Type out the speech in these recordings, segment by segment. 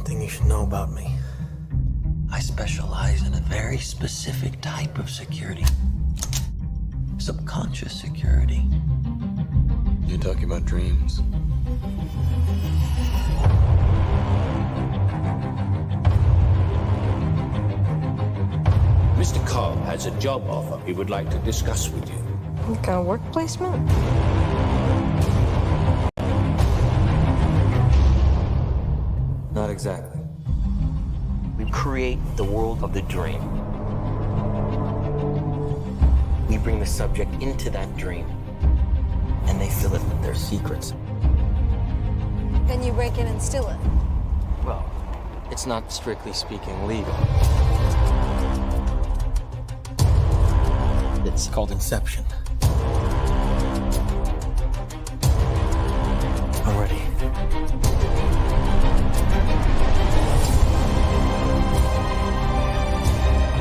something you should know about me. I specialize in a very specific type of security. Subconscious security. You're talking about dreams? Mr. Cobb has a job offer he would like to discuss with you. Like a work placement? Not exactly. We create the world of the dream. We bring the subject into that dream, and they fill it with their secrets. Then you break in and steal it. Well, it's not strictly speaking legal. It's called Inception. I'm ready.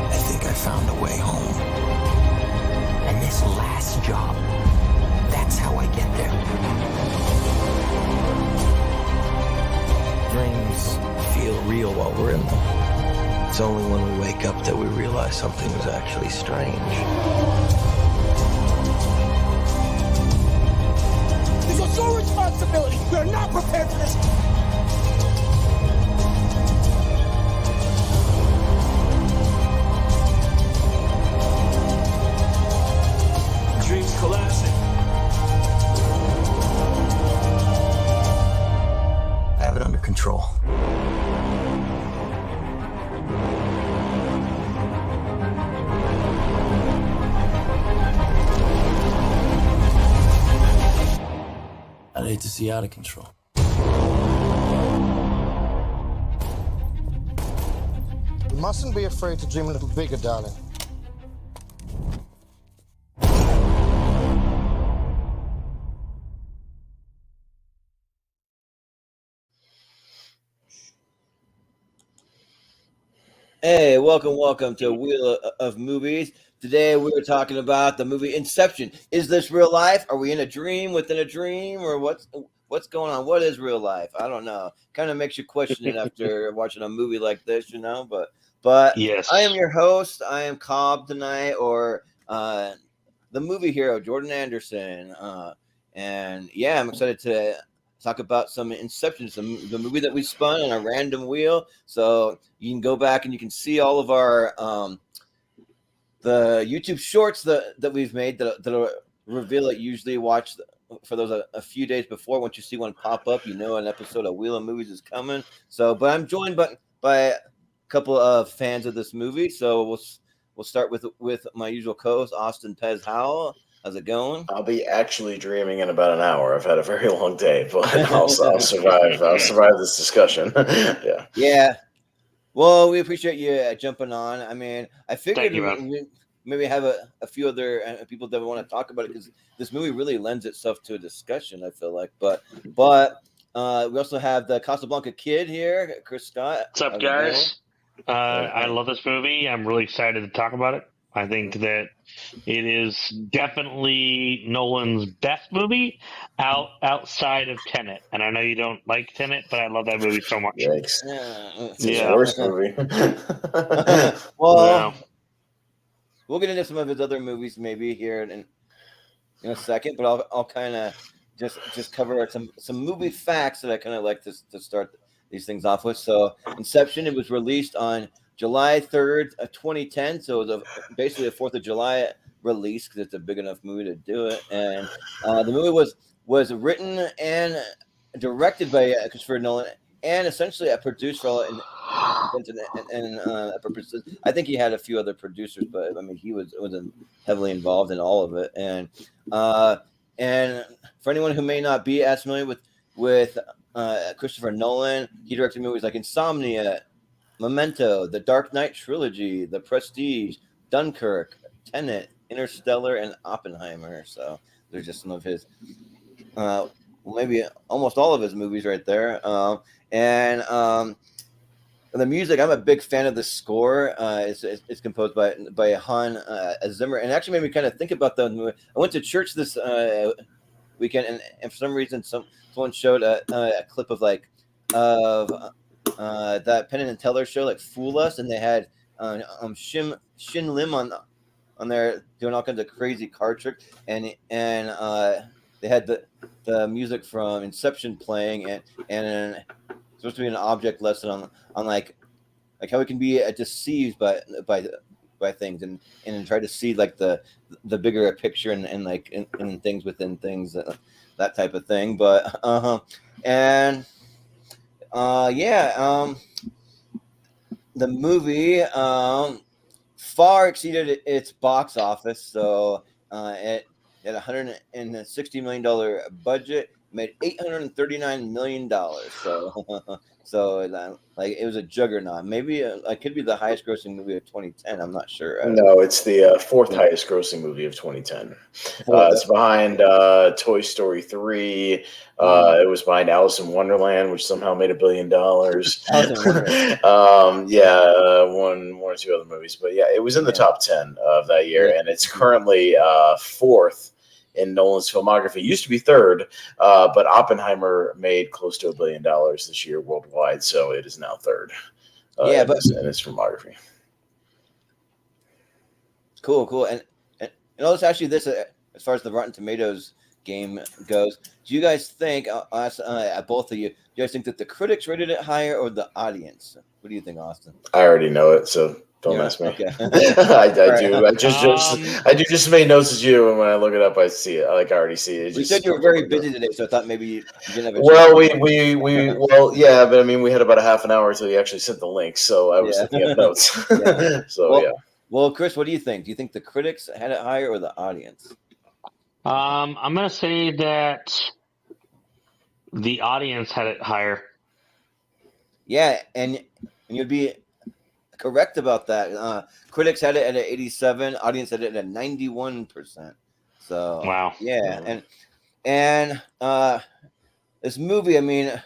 I think I found a way home. And this last job, that's how I get there. Dreams feel real while we're in them. It's only when we wake up that we realize something is actually strange. This was your responsibility. We are not prepared for this. Dreams collapsing. I have it under control. I'd hate to see out of control. You mustn't be afraid to dream a little bigger, darling. Hey, welcome to Wheel of Movies. Today we were talking about the movie Inception. Is this real life? Are we in a dream within a dream, or what's going on? What is real life? I don't know. Kind of makes you question it after watching a movie like this, you know. But Yes, I am your host. I am Cobb tonight, or the movie hero Jordan Anderson. And yeah, I'm excited to talk about some Inception, the movie that we spun on a random wheel. So you can go back and you can see all of our the YouTube shorts that we've made that'll reveal it. Usually watch for those a few days before. Once you see one pop up, you know an episode of Wheel of Movies is coming. So, but I'm joined by a couple of fans of this movie. So we'll start with my usual co-host, Austin Pez Howell. How's it going? I'll be actually dreaming in about an hour. I've had a very long day, but I'll survive. I'll survive this discussion. Yeah. Yeah. Well, we appreciate you jumping on. I mean, I figured Thank you, man. we maybe have a few other people that want to talk about it because this movie really lends itself to a discussion, I feel like. But we also have the Casablanca kid here, Chris Scott. What's up, guys? I love this movie. I'm really excited to talk about it. I think that it is definitely Nolan's best movie outside of Tenet. And I know you don't like Tenet, but I love that movie so much. Yikes. It's his Yeah. worst movie. Well, No. we'll get into some of his other movies maybe here in a second, but I'll kind of just cover some movie facts that I kind of like to start these things off with. So, Inception, it was released on July 3rd, 2010. So it was basically a 4th of July release because it's a big enough movie to do it. And the movie was written and directed by Christopher Nolan and essentially produced for all and purposes. I think he had a few other producers, but I mean he was heavily involved in all of it. And for anyone who may not be as familiar with Christopher Nolan, he directed movies like Insomnia, Memento, The Dark Knight Trilogy, The Prestige, Dunkirk, Tenet, Interstellar, and Oppenheimer. So there's just some of his, maybe almost all of his movies right there. And the music, I'm a big fan of the score. It's composed by Hans Zimmer, and actually made me kind of think about the movie. I went to church this weekend, and for some reason, someone showed a clip of that Penn and Teller show, like Fool Us, and they had Shin Lim on there doing all kinds of crazy card tricks, and they had the music from Inception playing, and supposed to be an object lesson on like how we can be deceived by things and try to see like the bigger picture and like in things within things, that type of thing. But the movie far exceeded its box office. So it had $160 million budget, made $839 million. So like it was a juggernaut. Maybe it could be the highest grossing movie of 2010. I'm not sure. No, it's the fourth highest grossing movie of 2010. It's behind Toy Story 3. It was behind Alice in Wonderland, which somehow made $1 billion. One or two other movies, but yeah, it was in the top 10 of that year, and it's currently fourth in Nolan's filmography. It used to be third, but Oppenheimer made close to $1 billion this year worldwide, so it is now third. In his filmography. Cool. And also, actually, this as far as the Rotten Tomatoes game goes, do you guys think, both of you, do you guys think that the critics rated it higher or the audience? What do you think, Austin? I already know it, so don't ask me. Okay. I do. I do just as many notes as you, and when I look it up, I see it. I already see it. You said you were very busy today, so I thought maybe you didn't have a Well, yeah, but I mean, we had about a half an hour until you actually sent the link, so I was looking at notes. Well, Chris, what do you think? Do you think the critics had it higher or the audience? I'm going to say that the audience had it higher. Yeah, and you'd be correct about that. Critics had it at an 87, audience had it at 91%. So wow. Yeah, and this movie, I mean,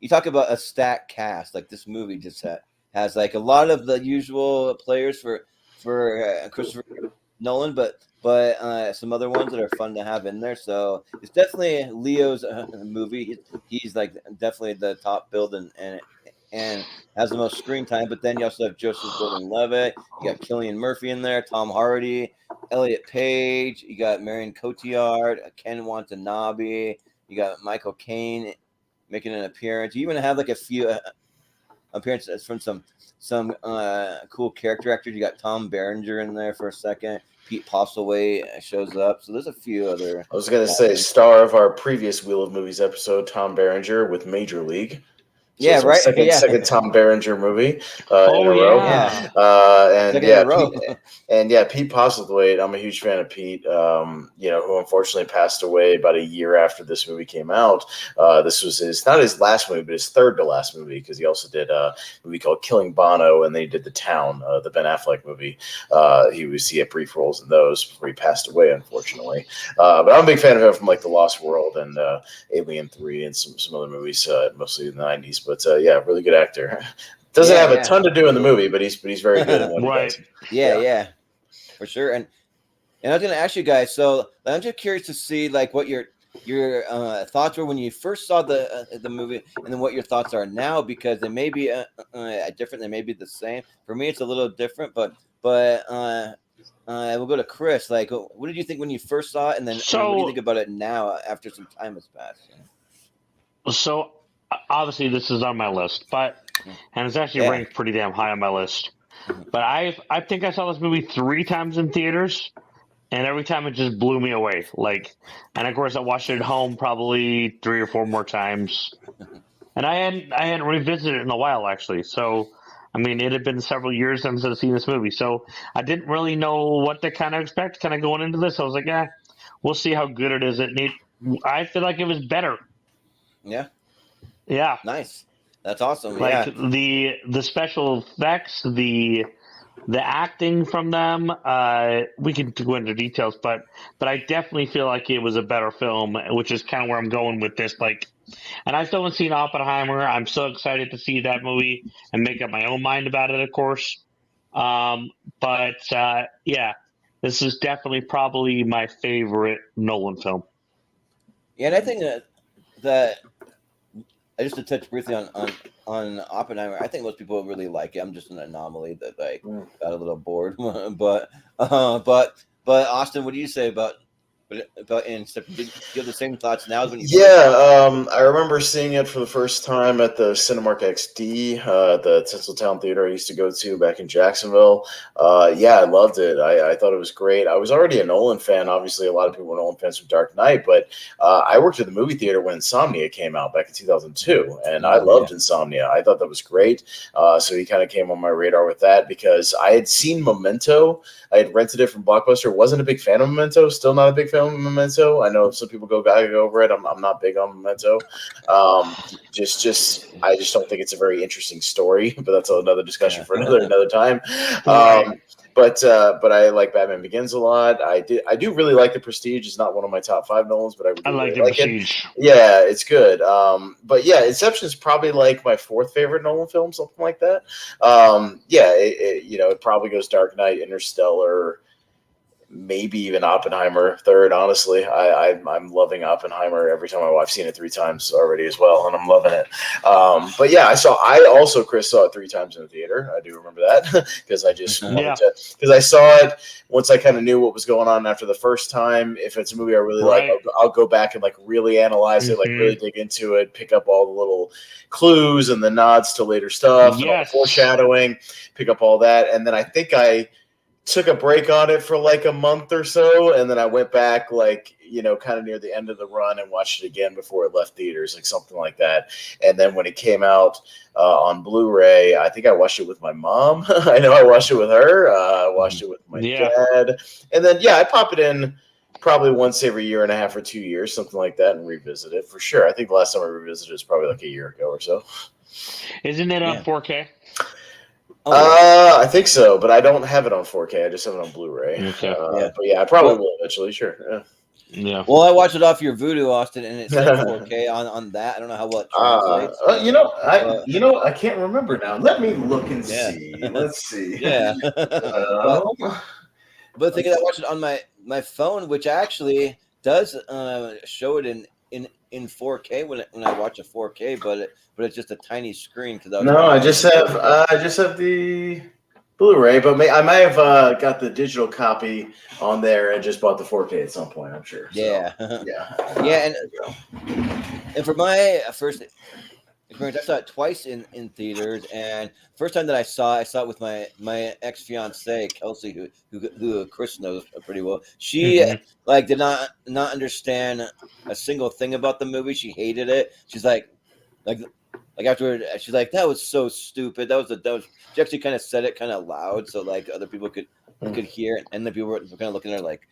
you talk about a stacked cast. Like this movie just has like a lot of the usual players for Christopher Nolan, but some other ones that are fun to have in there. So it's definitely Leo's movie. He's like definitely the top build and has the most screen time. But then you also have Joseph Gordon-Levitt. You got Cillian Murphy in there, Tom Hardy, Elliot Page. You got Marion Cotillard, Ken Watanabe. You got Michael Caine making an appearance. You even have like a few appearances from some cool character actors. You got Tom Berenger in there for a second. Pete Postlethwaite shows up. So there's a few other. I was going to say, star of our previous Wheel of Movies episode, Tom Berenger with Major League. So yeah, right. Second Tom Berenger movie in a row. Pete Postlethwaite. I'm a huge fan of Pete. Who unfortunately passed away about a year after this movie came out. This was not his last movie, but his third to last movie, because he also did a movie called Killing Bono, and then he did The Town, the Ben Affleck movie. He had brief roles in those before he passed away, unfortunately. But I'm a big fan of him from like The Lost World and Alien 3 and some other movies, mostly in the 90s. But really good actor. Doesn't have a ton to do in the movie, but he's very good at what he does. Yeah, for sure. And I was going to ask you guys. So I'm just curious to see like what your thoughts were when you first saw the movie, and then what your thoughts are now, because they may be different, they may be the same. For me, it's a little different, but we'll go to Chris. Like, what did you think when you first saw it, and then what do you think about it now after some time has passed? So obviously this is on my list, and it's actually ranked pretty damn high on my list. But I think I saw this movie 3 times in theaters, and every time it just blew me away. And of course I watched it at home probably 3 or 4 more times, and I hadn't revisited it in a while, actually. So I mean, it had been several years since I've seen this movie, so I didn't really know what to kind of expect. Kind of going into this, I was like, we'll see how good it is. I feel like it was better. Yeah. Nice. That's awesome. The special effects, the acting from them, we can go into details, but I definitely feel like it was a better film, which is kind of where I'm going with this. And I still haven't seen Oppenheimer. I'm so excited to see that movie and make up my own mind about it, of course. This is definitely probably my favorite Nolan film. Yeah, and I think that just to touch briefly on Oppenheimer. I think most people really like it. I'm just an anomaly that got a little bored. but Austin, what do you say about Inception? Do you have the same thoughts now as when you? I remember seeing it for the first time at the Cinemark XD, the Tinseltown Theater I used to go to back in Jacksonville. I loved it. I thought it was great. I was already a Nolan fan. Obviously, a lot of people were Nolan fans from Dark Knight, but I worked at the movie theater when Insomnia came out back in 2002, and I loved Insomnia. I thought that was great. So he kind of came on my radar with that because I had seen Memento. I had rented it from Blockbuster. Wasn't a big fan of Memento. Still not a big fan of Memento. I know some people go over it. I'm not big on Memento. I just don't think it's a very interesting story. But that's another discussion for another time. But I like Batman Begins a lot. I do really like The Prestige. It's not one of my top 5 Nolans, but I like The Prestige. Yeah, it's good. But yeah, Inception is probably like my 4th favorite Nolan film, something like that. It probably goes Dark Knight, Interstellar, maybe even Oppenheimer 3rd. Honestly, I'm loving Oppenheimer every time I've seen it 3 times already as well, and I'm loving it. But yeah, I also Chris saw it 3 times in the theater. I do remember that because I just wanted to, because I saw it once I kind of knew what was going on after the first time. If it's a movie I really like, I'll go back and like really analyze it, like really dig into it, pick up all the little clues and the nods to later stuff, and all the foreshadowing, pick up all that, and then I think I took a break on it for like a month or so, and then I went back kind of near the end of the run and watched it again before it left theaters, like something like that. And then when it came out on Blu-ray, I think I watched it with my mom. I know I watched it with her. I watched it with my dad. And then, I pop it in probably once every year and a half or 2 years, something like that, and revisit it for sure. I think the last time I revisited it was probably like a year ago or so. Isn't it on 4K? I think so, but I don't have it on 4K. I just have it on Blu-ray. Okay. But I probably will eventually. Sure. Yeah. Well, I watched it off your Voodoo, Austin, and it said 4K on that. I don't know how well it translates. I can't remember now. Let me look and see. Let's see. Yeah. But thinking I watched it on my phone, which actually does show it in 4K when I watch a 4K, but it's just a tiny screen. I just have the Blu-ray, but I might have got the digital copy on there and just bought the 4K at some point. I'm sure. Yeah, and for my first experience, I saw it twice in theaters, and first time that I saw it with my ex-fiancée Kelsey, who Chris knows pretty well. She did not understand a single thing about the movie. She hated it. She's like afterward, she's like, that was so stupid. That was she actually kind of said it kind of loud so like other people could hear it, and the people were kind of looking at her like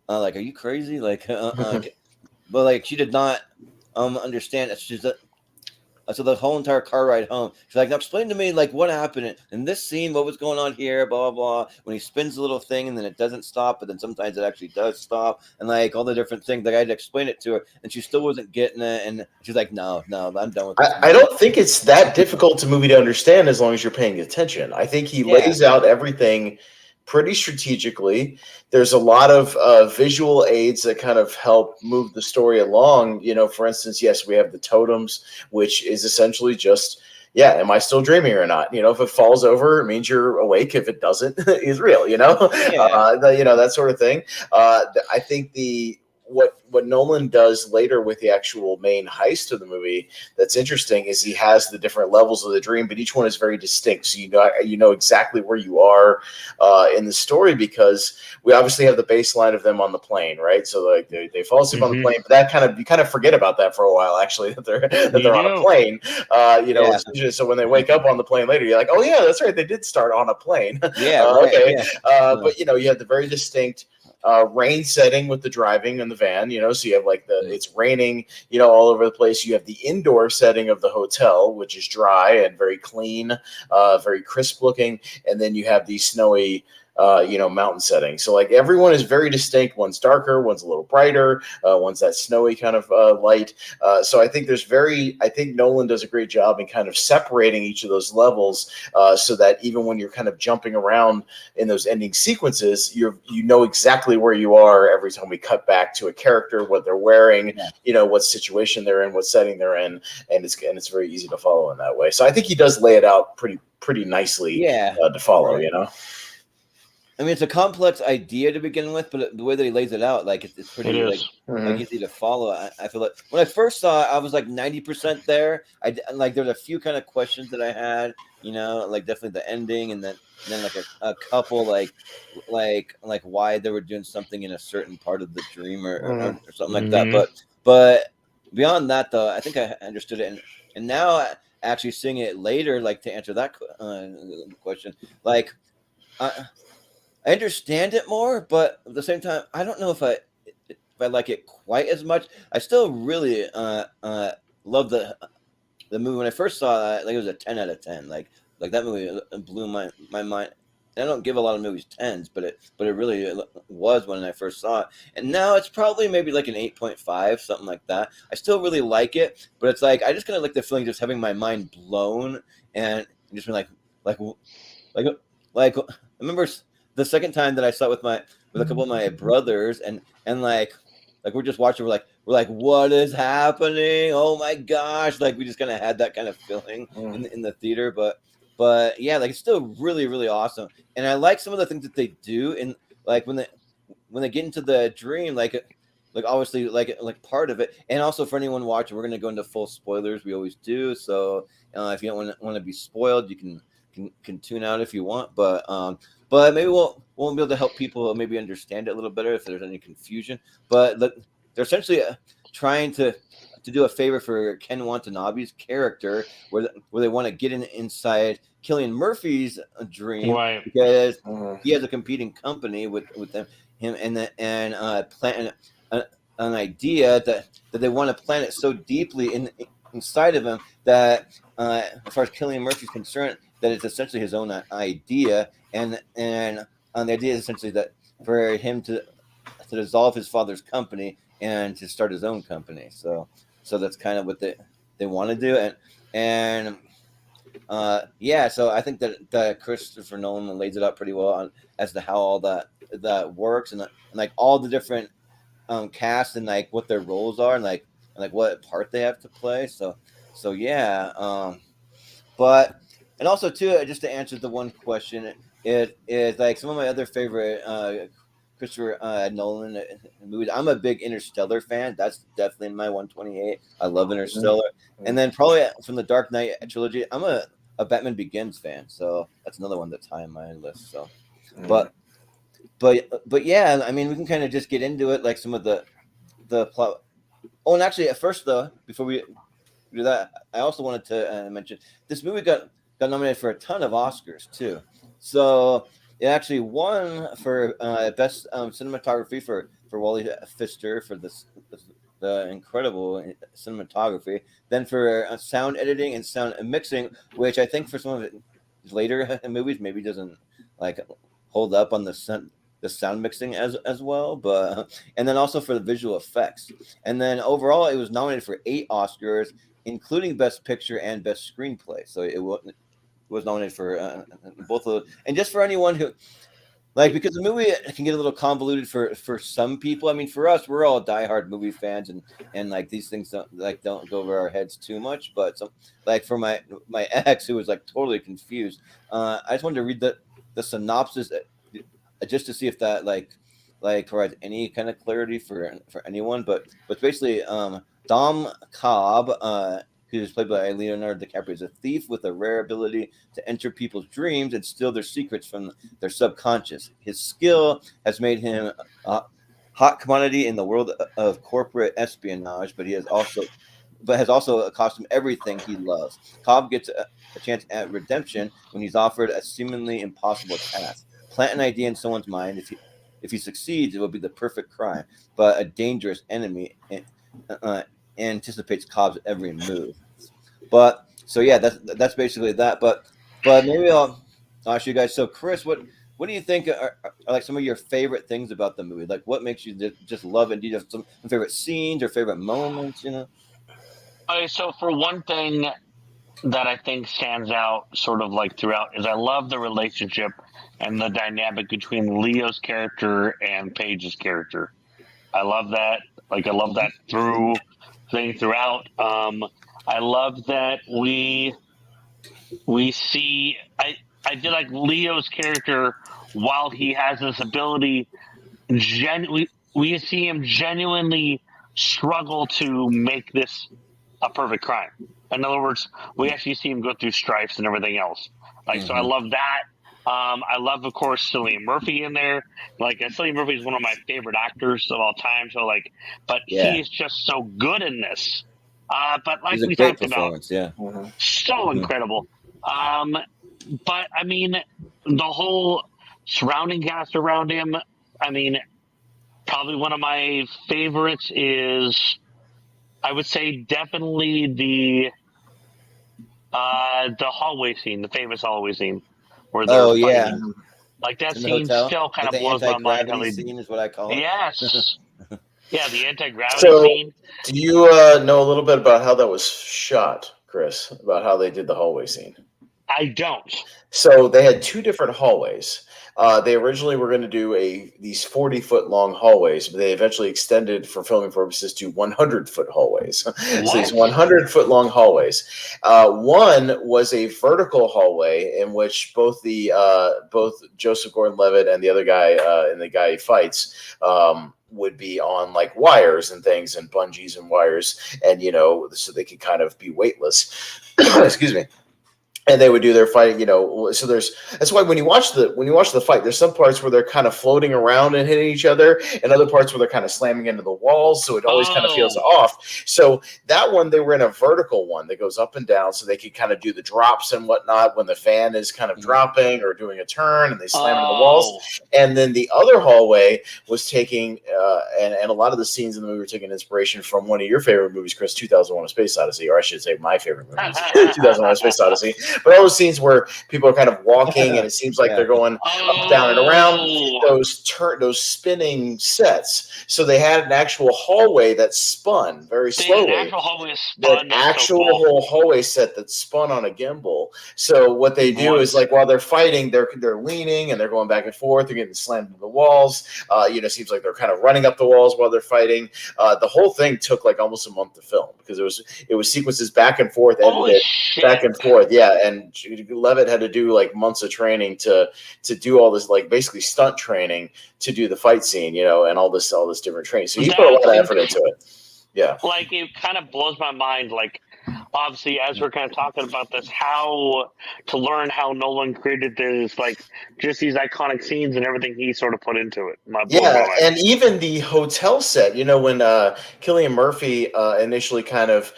are you crazy? But like she did not understand. She's so the whole entire car ride home, she's like, now explain to me like what happened in this scene, what was going on here, blah blah blah. When he spins the little thing and then it doesn't stop, but then sometimes it actually does stop, and like all the different things. Like I had to explain it to her, and she still wasn't getting it. And she's like, no, I'm done with this. I don't think it's that difficult a movie to understand as long as you're paying attention. I think he lays out everything pretty strategically. There's a lot of visual aids that kind of help move the story along. For instance, yes, we have the totems, which is essentially just, am I still dreaming or not? If it falls over, it means you're awake. If it doesn't, it's real, that sort of thing. I think what Nolan does later with the actual main heist of the movie that's interesting is he has the different levels of the dream, but each one is very distinct. So you know exactly where you are in the story, because we obviously have the baseline of them on the plane, right? So like they fall asleep on the plane, but you kind of forget about that for a while, actually, that they're on a plane. So when they wake up on the plane later, you're like, oh yeah, that's right, they did start on a plane. But you have the very distinct rain setting with the driving in the van, so you have like it's raining, all over the place. You have the indoor setting of the hotel, which is dry and very clean, very crisp looking. And then you have the snowy mountain setting. So like everyone is very distinct. One's darker, one's a little brighter, one's that snowy kind of light. So I think Nolan does a great job in kind of separating each of those levels, so that even when you're kind of jumping around in those ending sequences, you know exactly where you are every time we cut back to a character, what they're wearing, what situation they're in, what setting they're in, and it's very easy to follow in that way. So I think he does lay it out pretty nicely to follow. Right. I mean, it's a complex idea to begin with, but the way that he lays it out, like it's pretty easy to follow. I feel like when I first saw it, I was like 90% there. Like there's a few kind of questions that I had, like definitely the ending, and then like a couple like why they were doing something in a certain part of the dream or something like that. But beyond that, though, I think I understood it, and now actually seeing it later, like to answer that question, like. I understand it more, but at the same time, I don't know if I like it quite as much. I still really love the movie. When I first saw it, like it was a 10 out of 10. Like that movie blew my mind. I don't give a lot of movies 10s, but it really was when I first saw it. And now it's probably maybe like an 8.5, something like that. I still really like it, but it's like I just kind of like the feeling of just having my mind blown and just being like I remember the second time that I saw it with a couple of my brothers, and like we're just watching, we're like, what is happening? Oh my gosh! Like we just kind of had that kind of feeling in the theater, but yeah, like it's still really really awesome, and I like some of the things that they do, and like when they get into the dream, like obviously like part of it, and also for anyone watching, we're gonna go into full spoilers. We always do, so if you don't want to be spoiled, you can tune out if you want, but maybe we'll be able to help people maybe understand it a little better if there's any confusion. But they're essentially trying to do a favor for Ken Watanabe's character, where they want to get inside Cillian Murphy's dream, right? Because he has a competing company with him, and plant an idea that they want to plant it so deeply inside of him that as far as Cillian Murphy's concerned, that it's essentially his own idea, and the idea is essentially that for him to dissolve his father's company and to start his own company. So that's kind of what they want to do, and so I think that Christopher Nolan lays it out pretty well as to how all that works, and like all the different cast and like what their roles are, and like what part they have to play. So yeah, but. And also, too, just to answer the one question, it is like some of my other favorite Christopher Nolan movies. I'm a big Interstellar fan. That's definitely in my 128. I love Interstellar. And then probably from the Dark Knight trilogy, I'm a Batman Begins fan. So that's another one that's high on my list. So, but yeah, I mean, we can kind of just get into it, like some of the plot. Oh, and actually, at first, though, before we do that, I also wanted to mention this movie got nominated for a ton of Oscars too. So it actually won for best cinematography for Wally Pfister for the incredible cinematography. Then for sound editing and sound mixing, which I think for some of it later movies maybe doesn't like hold up on the sound mixing as well, but and then also for the visual effects. And then overall, it was nominated for 8 Oscars, including Best Picture and Best Screenplay. So it was nominated for both of those. And just for anyone who, like, because the movie can get a little convoluted for some people. I mean, for us, we're all diehard movie fans, and like these things don't go over our heads too much. But like for my ex, who was like totally confused, I just wanted to read the synopsis just to see if that like provides any kind of clarity for anyone. But basically, Dom Cobb, who's played by Leonardo DiCaprio, is a thief with a rare ability to enter people's dreams and steal their secrets from their subconscious. His skill has made him a hot commodity in the world of corporate espionage, but has also cost him everything he loves. Cobb gets a chance at redemption when he's offered a seemingly impossible task. Plant an idea in someone's mind. If he succeeds, it will be the perfect crime, but a dangerous enemy anticipates Cobb's every move. But so yeah, that's basically that. But maybe I'll ask you guys. So Chris, what What do you think are like some of your favorite things about the movie? Like, what makes you just love it? Do you have some favorite scenes or favorite moments? You know. Okay, so for one thing that I think stands out sort of like throughout is I love the relationship and the dynamic between Leo's character and Paige's character. I love that. Like, I love that throughout. I love that we see. I did like Leo's character while he has this ability. We see him genuinely struggle to make this a perfect crime. In other words, we actually see him go through stripes and everything else. Like, so I love that. I love, of course, Cillian Murphy in there. Like, Cillian Murphy is one of my favorite actors of all time. So, like, but he is just so good in this. But like we talked about, so incredible. But I mean, the whole surrounding cast around him. I mean, probably one of my favorites is, I would say, definitely the hallway scene, the famous hallway scene, where they're fighting. Like, that scene still kind of blows my mind. How scene is what I call it. Yes. Yeah, the anti-gravity scene. Do you know a little bit about how that was shot, Chris? About how they did the hallway scene? I don't. So they had two different hallways. They originally were going to do these 40-foot long hallways, but they eventually extended for filming purposes to 100-foot hallways. So these 100-foot long hallways. One was a vertical hallway in which both Joseph Gordon-Levitt and the other guy and the guy he fights would be on like wires and things and bungees and wires, and so they could kind of be weightless. Excuse me. And they would do their fighting, so that's why when you watch the fight, there's some parts where they're kind of floating around and hitting each other, and other parts where they're kind of slamming into the walls, so it always kind of feels off. So that one, they were in a vertical one that goes up and down, so they could kind of do the drops and whatnot when the fan is kind of dropping or doing a turn, and they slam into the walls. And then the other hallway was taking, and a lot of the scenes in the movie were taking inspiration from one of your favorite movies, Chris, 2001: A Space Odyssey, or I should say my favorite movie, 2001: A Space Odyssey. But all those scenes where people are kind of walking and it seems like they're going up, down, and around, those spinning sets. So they had an actual hallway that spun very slowly. An actual whole hallway set that spun on a gimbal. So what they do is, like, while they're fighting, they're leaning and they're going back and forth. They're getting slammed into the walls. Seems like they're kind of running up the walls while they're fighting. The whole thing took like almost a month to film because it was sequences back and forth, edited back and forth. Yeah. And Levitt had to do like months of training to do all this, like basically stunt training to do the fight scene, and all this different training. So he put a lot of effort into it. Yeah. Like, it kind of blows my mind. Like, obviously, as we're kind of talking about this, how to learn how Nolan created this, like, just these iconic scenes and everything he sort of put into it. And even the hotel set, when Cillian Murphy initially kind of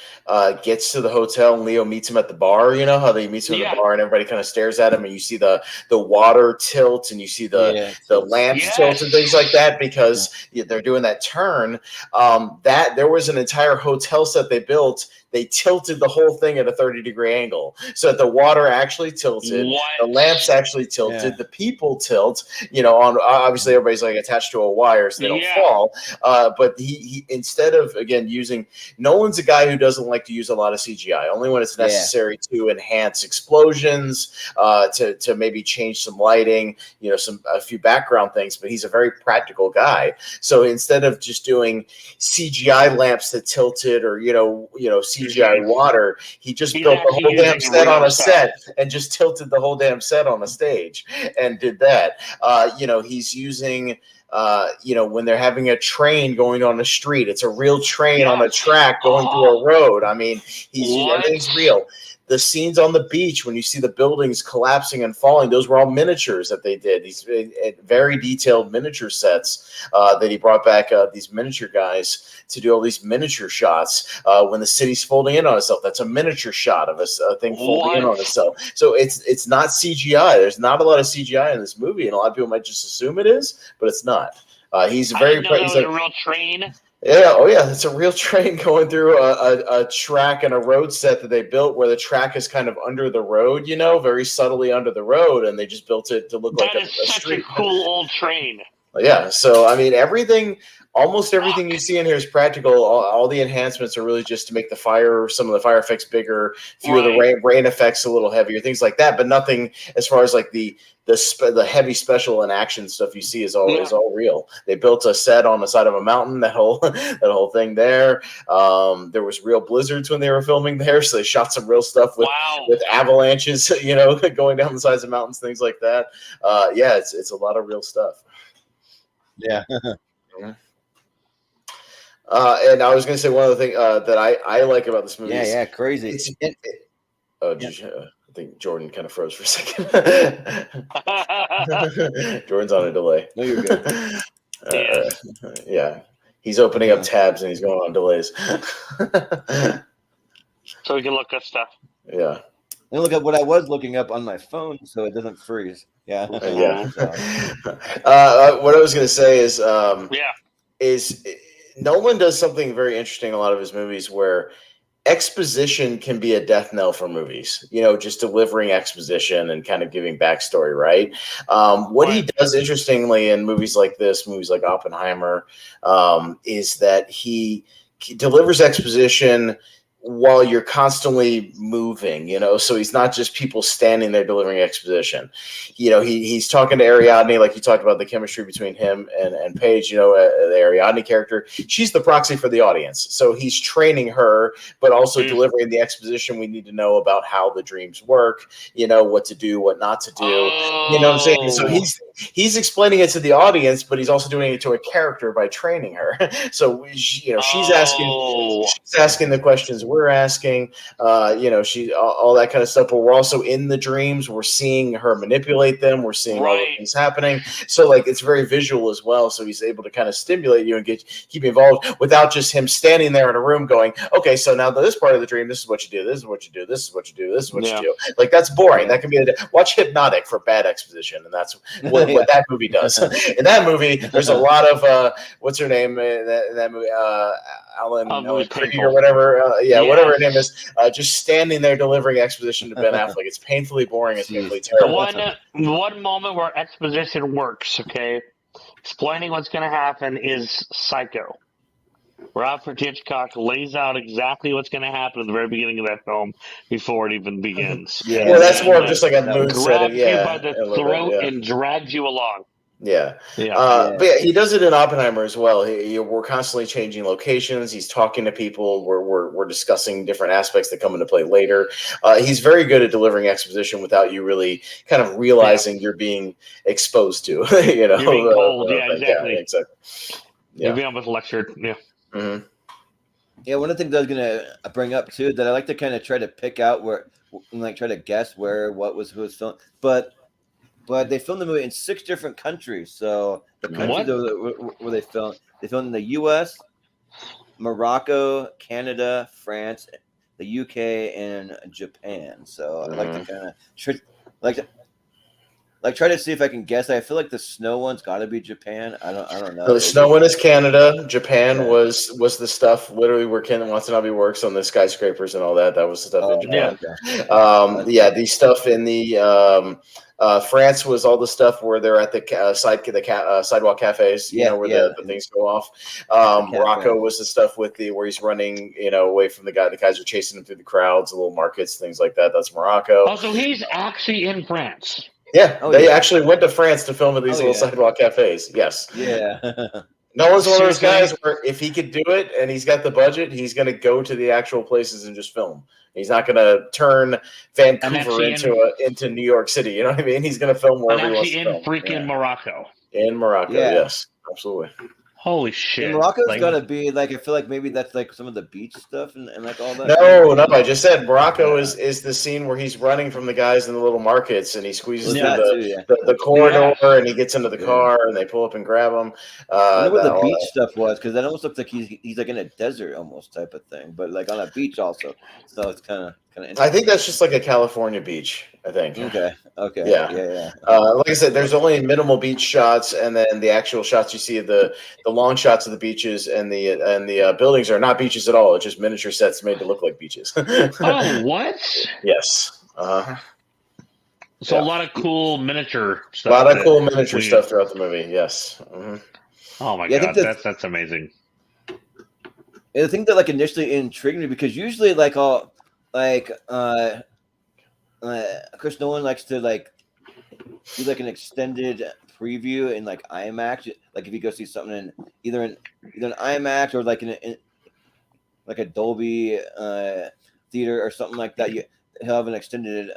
gets to the hotel and Leo meets him at the bar, how they meet him at the bar and everybody kind of stares at him, and you see the water tilt and you see the lamps tilt and things like that because they're doing that turn. That there was an entire hotel set they built. They tilted the whole thing at a 30-degree angle so that the water actually tilted, the lamps actually tilted, the people tilt. On obviously everybody's like attached to a wire so they don't fall. But he instead of using, Nolan's a guy who doesn't like to use a lot of CGI, only when it's necessary to enhance explosions, to maybe change some lighting, a few background things. But he's a very practical guy. So instead of just doing CGI lamps that tilted or CGI water, he just built the whole damn set on a set and just tilted the whole damn set on a stage and did that. He's using when they're having a train going on the street, it's a real train on a track going through a road. I mean, everything's real. The scenes on the beach, when you see the buildings collapsing and falling, those were all miniatures that they did. These very detailed miniature sets that he brought back these miniature guys to do all these miniature shots. When the city's folding in on itself, that's a miniature shot of a thing folding in on itself. So it's not CGI. There's not a lot of CGI in this movie, and a lot of people might just assume it is, but it's not. He's I very. didn't know that He's was like, a real train. yeah, oh yeah, it's a real train going through a track and a road set that they built where the track is kind of under the road, very subtly under the road, and they just built it to look like That a is such street. a cool old train. Yeah, so I mean, almost everything you see in here is practical. All the enhancements are really just to make some of the fire effects bigger, few of the rain effects a little heavier, things like that. But nothing as far as like the heavy special and action stuff you see is all real. They built a set on the side of a mountain. That whole thing there. There was real blizzards when they were filming there, so they shot some real stuff with avalanches, going down the sides of mountains, things like that. Yeah, it's a lot of real stuff. Yeah. And I was going to say one other thing that I like about this movie. Yeah, crazy. I think Jordan kind of froze for a second. Jordan's on a delay. No, you're good. Yeah, he's opening up tabs and he's going on delays. So we can look up stuff. Yeah. And look at what I was looking up on my phone, so it doesn't freeze. Yeah. Yeah. What I was going to say is Nolan does something very interesting in a lot of his movies where exposition can be a death knell for movies, just delivering exposition and kind of giving backstory, right? What he does interestingly in movies like this, movies like Oppenheimer, is that he delivers exposition while you're constantly moving, so he's not just people standing there delivering exposition. He's talking to Ariadne, like you talked about the chemistry between him and Paige, the Ariadne character. She's the proxy for the audience. So he's training her, but also delivering the exposition we need to know about how the dreams work, what to do, what not to do. You know what I'm saying? So he's explaining it to the audience, but he's also doing it to a character by training her. So, she's asking the questions we're asking, she all that kind of stuff. But we're also in the dreams. We're seeing her manipulate them. We're seeing all the things happening. So, like, it's very visual as well. So he's able to kind of stimulate you and keep you involved without just him standing there in a room going, "Okay, so now this part of the dream, this is what you do. This is what you do. This is what you do. This is what you do." Like, that's boring. That can be watch Hypnotic for bad exposition, and that's what that movie does. In that movie, there's a lot of what's her name in that movie, Alan Creed or whatever. Whatever her name is, just standing there delivering exposition to Ben Affleck. It's painfully boring. It's painfully terrible. One moment where exposition works. Okay, explaining what's going to happen is Psycho. Where Alfred Hitchcock lays out exactly what's going to happen at the very beginning of that film before it even begins. Well, that's more of just like a mood setting. Grabs you by the throat and drags you along. But he does it in Oppenheimer as well. We're constantly changing locations. He's talking to people. We're discussing different aspects that come into play later. He's very good at delivering exposition without you really kind of realizing you're being exposed to. You're being told. Exactly. Yeah, exactly. You're being almost lectured. Yeah. Mm-hmm. Yeah, one of the things I was gonna bring up too that I like to kind of try to pick out try to guess who was filmed, but they filmed the movie in 6 different countries. So the countries where they filmed in the U.S., Morocco, Canada, France, the UK, and Japan. So I like to kind of try to see if I can guess. I feel like the snow one's got to be Japan. I don't know. The snow one is Canada. Japan was the stuff literally where Ken Watanabe works on the skyscrapers and all that. That was the stuff in Japan. The stuff in the France was all the stuff where they're at the sidewalk cafes. Where the things go off. Morocco was the stuff with where he's running, away from the guy. The guys are chasing him through the crowds, the little markets, things like that. That's Morocco. Oh, so he's actually in France. Yeah, they actually went to France to film at these little sidewalk cafes. Yes. Yeah. Nolan's one of those guys where if he could do it and he's got the budget, he's going to go to the actual places and just film. He's not going to turn Vancouver into New York City. You know what I mean? He's going to film wherever he wants to film. In freaking Morocco. In Morocco, yes, absolutely. Holy shit! And Morocco's got to be I feel like maybe that's like some of the beach stuff and like all that. No, I just said Morocco is the scene where he's running from the guys in the little markets and he squeezes through the corridor and he gets into the car and they pull up and grab him. I wonder what the beach stuff was because that almost looks like he's like in a desert almost type of thing, but like on a beach also. So it's kind kind of. I think that's just like a California beach. I think. Okay. Yeah. Yeah. Like I said, there's only minimal beach shots, and then the actual shots you see of the long shots of the beaches and the buildings are not beaches at all. It's just miniature sets made to look like beaches. Oh, what? Yes. So a lot of cool miniature A stuff. lot of cool miniature stuff throughout the movie. Yes. Oh my Yeah, I god, think that's amazing. The thing that like initially intrigued me because usually like all like Chris Nolan likes to like do like an extended preview in like IMAX. Like if you go see something in either an IMAX or like in like a Dolby theater or something like that, he'll have an extended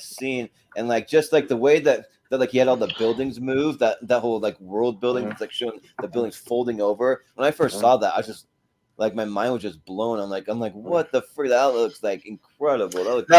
scene, and like just like the way that like he had all the buildings move, that whole like world building, it's like showing the buildings folding over. When I first saw that, I was just like my mind was just blown. I'm like, what the frick? That looks like incredible. That looks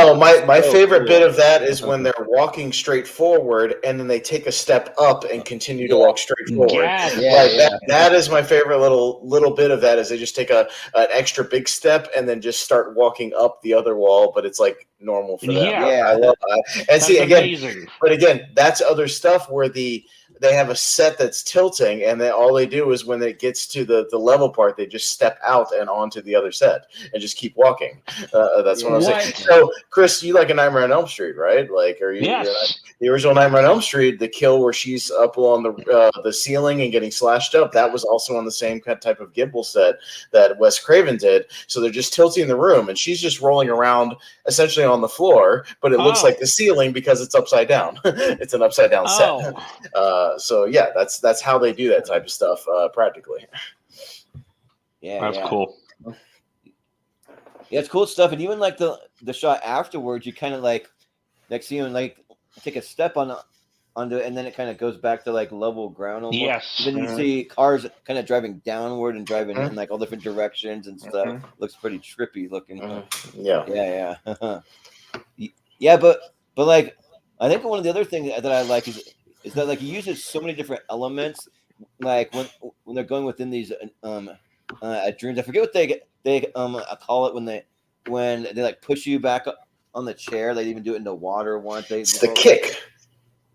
my so favorite cool. bit of that is when they're walking straight forward and then they take a step up and continue to walk straight forward. That is my favorite little bit of that is they just take an extra big step and then just start walking up the other wall, but it's like normal for them. I love that. And that's see again, amazing. But again, that's other stuff where they have a set that's tilting, and all they do is when it gets to the level part, they just step out and onto the other set and just keep walking. That's what I'm saying. So, Chris, you like a Nightmare on Elm Street, right? Like, are you? Yes. The original Nightmare on Elm Street, the kill where she's up on the ceiling and getting slashed up, that was also on the same type of gimbal set that Wes Craven did. So they're just tilting the room, and she's just rolling around essentially on the floor, but it looks like the ceiling because it's upside down. It's an upside down set. So yeah, that's how they do that type of stuff practically. That's cool. Yeah, it's cool stuff, and even like the shot afterwards, you kind of like see him like take a step onto it, and then it kind of goes back to like level ground. Almost. Yes. Then you see cars kind of driving downward and driving in like all different directions and stuff. Looks pretty trippy looking. Yeah. Yeah, but like I think one of the other things that I like is that like he uses so many different elements, like when they're going within these dreams. I forget what they call it when they like push you back on the chair. They even do it in the water once. It's the kick.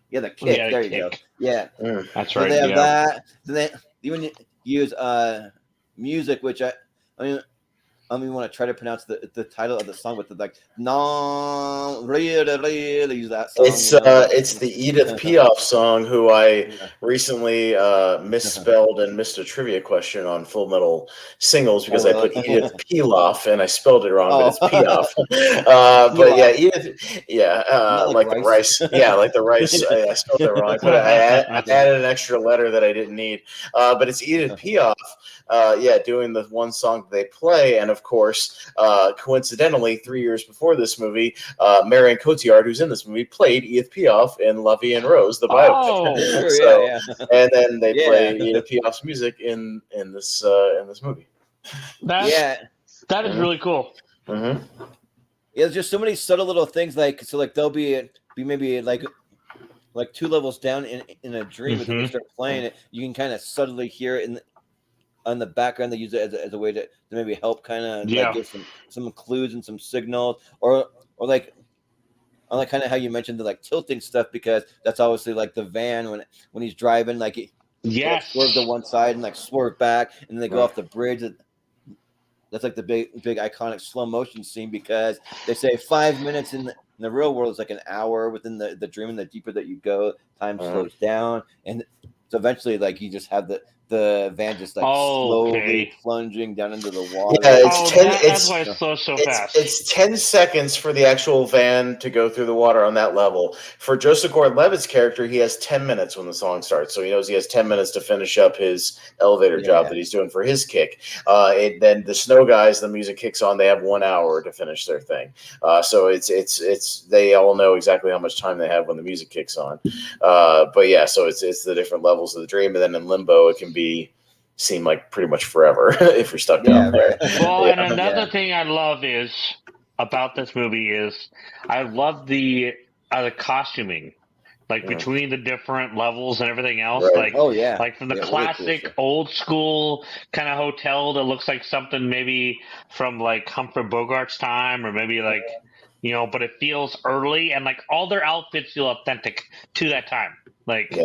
Yeah, the kick. Yeah, there you go. Yeah, that's so right. they have that. Then they even use music, which I mean, want to try to pronounce the title of the song with the like really use that song. It's the Edith Piaf song, who I recently misspelled and missed a trivia question on Full Metal Singles because I put Edith Piaf and I spelled it wrong, but it's Piaf. But yeah, Edith, like the rice. Yeah, like the rice. I spelled it wrong. I added an extra letter that I didn't need. But it's Edith Piaf. Doing the one song that they play, and of course, coincidentally, 3 years before this movie, Marion Cotillard, who's in this movie, played Edith Piaf in La Vie en Rose, the biopic. And then they play Edith Piaf's music in this movie. That is really cool. Yeah, there's just so many subtle little things like they'll be maybe like 2 levels down in a dream. If you start playing it, you can kind of subtly hear it on the background. They use it as a way to maybe help kind of get some clues and some signals, or like I like kind of how you mentioned the like tilting stuff, because that's obviously like the van when he's driving, like he swerve to one side and like swerve back, and then they go off the bridge. That's like the big iconic slow motion scene, because they say 5 minutes in the real world is like an hour within the dream, and the deeper that you go, time slows down, and so eventually like you just have the van just like slowly plunging down into the water. Yeah, that's why it's so fast. It's 10 seconds for the actual van to go through the water on that level. For Joseph Gordon-Levitt's character, he has 10 minutes when the song starts, so he knows he has 10 minutes to finish up his elevator job that he's doing for his kick. And then the Snow Guys, the music kicks on. They have 1 hour to finish their thing. So it's they all know exactly how much time they have when the music kicks on. But yeah, so it's the different levels of the dream, and then in Limbo, it can seem like pretty much forever if you're stuck down there. Well, and another thing I love about this movie is I love the costuming, like between the different levels and everything else. Right. Like, like from the classic really cool old school kind of hotel that looks like something maybe from like Humphrey Bogart's time, or maybe like but it feels early, and like all their outfits feel authentic to that time. Like,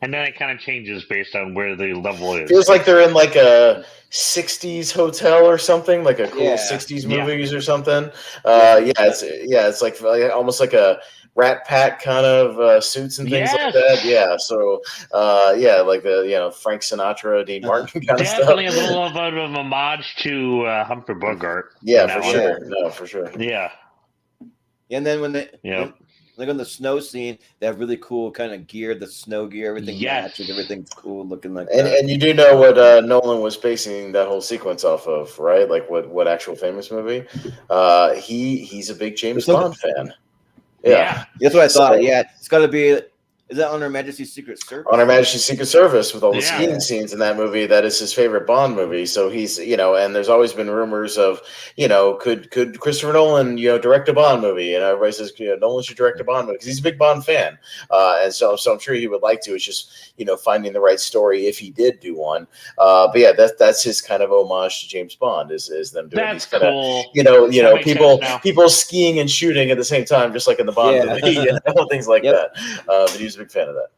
and then it kind of changes based on where the level is. Feels like they're in like a 60s hotel or something, like a cool 60s movies or something. It's like almost like a Rat Pack kind of suits and things like that. Yeah, so like the Frank Sinatra, Dean Martin kind of stuff. Definitely a little bit of a homage to Humphrey Bogart. Yeah, for sure. No, for sure. Yeah. And then when they like on the snow scene, they have really cool kind of gear, the snow gear, everything matches, everything's cool looking like that. And you do know what Nolan was basing that whole sequence off of, right? Like what actual famous movie? He's a big James Bond fan. Yeah. That's what I thought. It's got to be. Is that On Her Majesty's Secret Service? On Her Majesty's Secret Service with all the skiing scenes in that movie. That is his favorite Bond movie. So he's, and there's always been rumors of, could Christopher Nolan, direct a Bond movie? And everybody says, Nolan should direct a Bond movie because he's a big Bond fan. And so I'm sure he would like to. It's just, finding the right story if he did do one. But yeah, that's his kind of homage to James Bond is them doing these kind of, people skiing and shooting at the same time, just like in the Bond movie, things like that. But he's a big fan of that.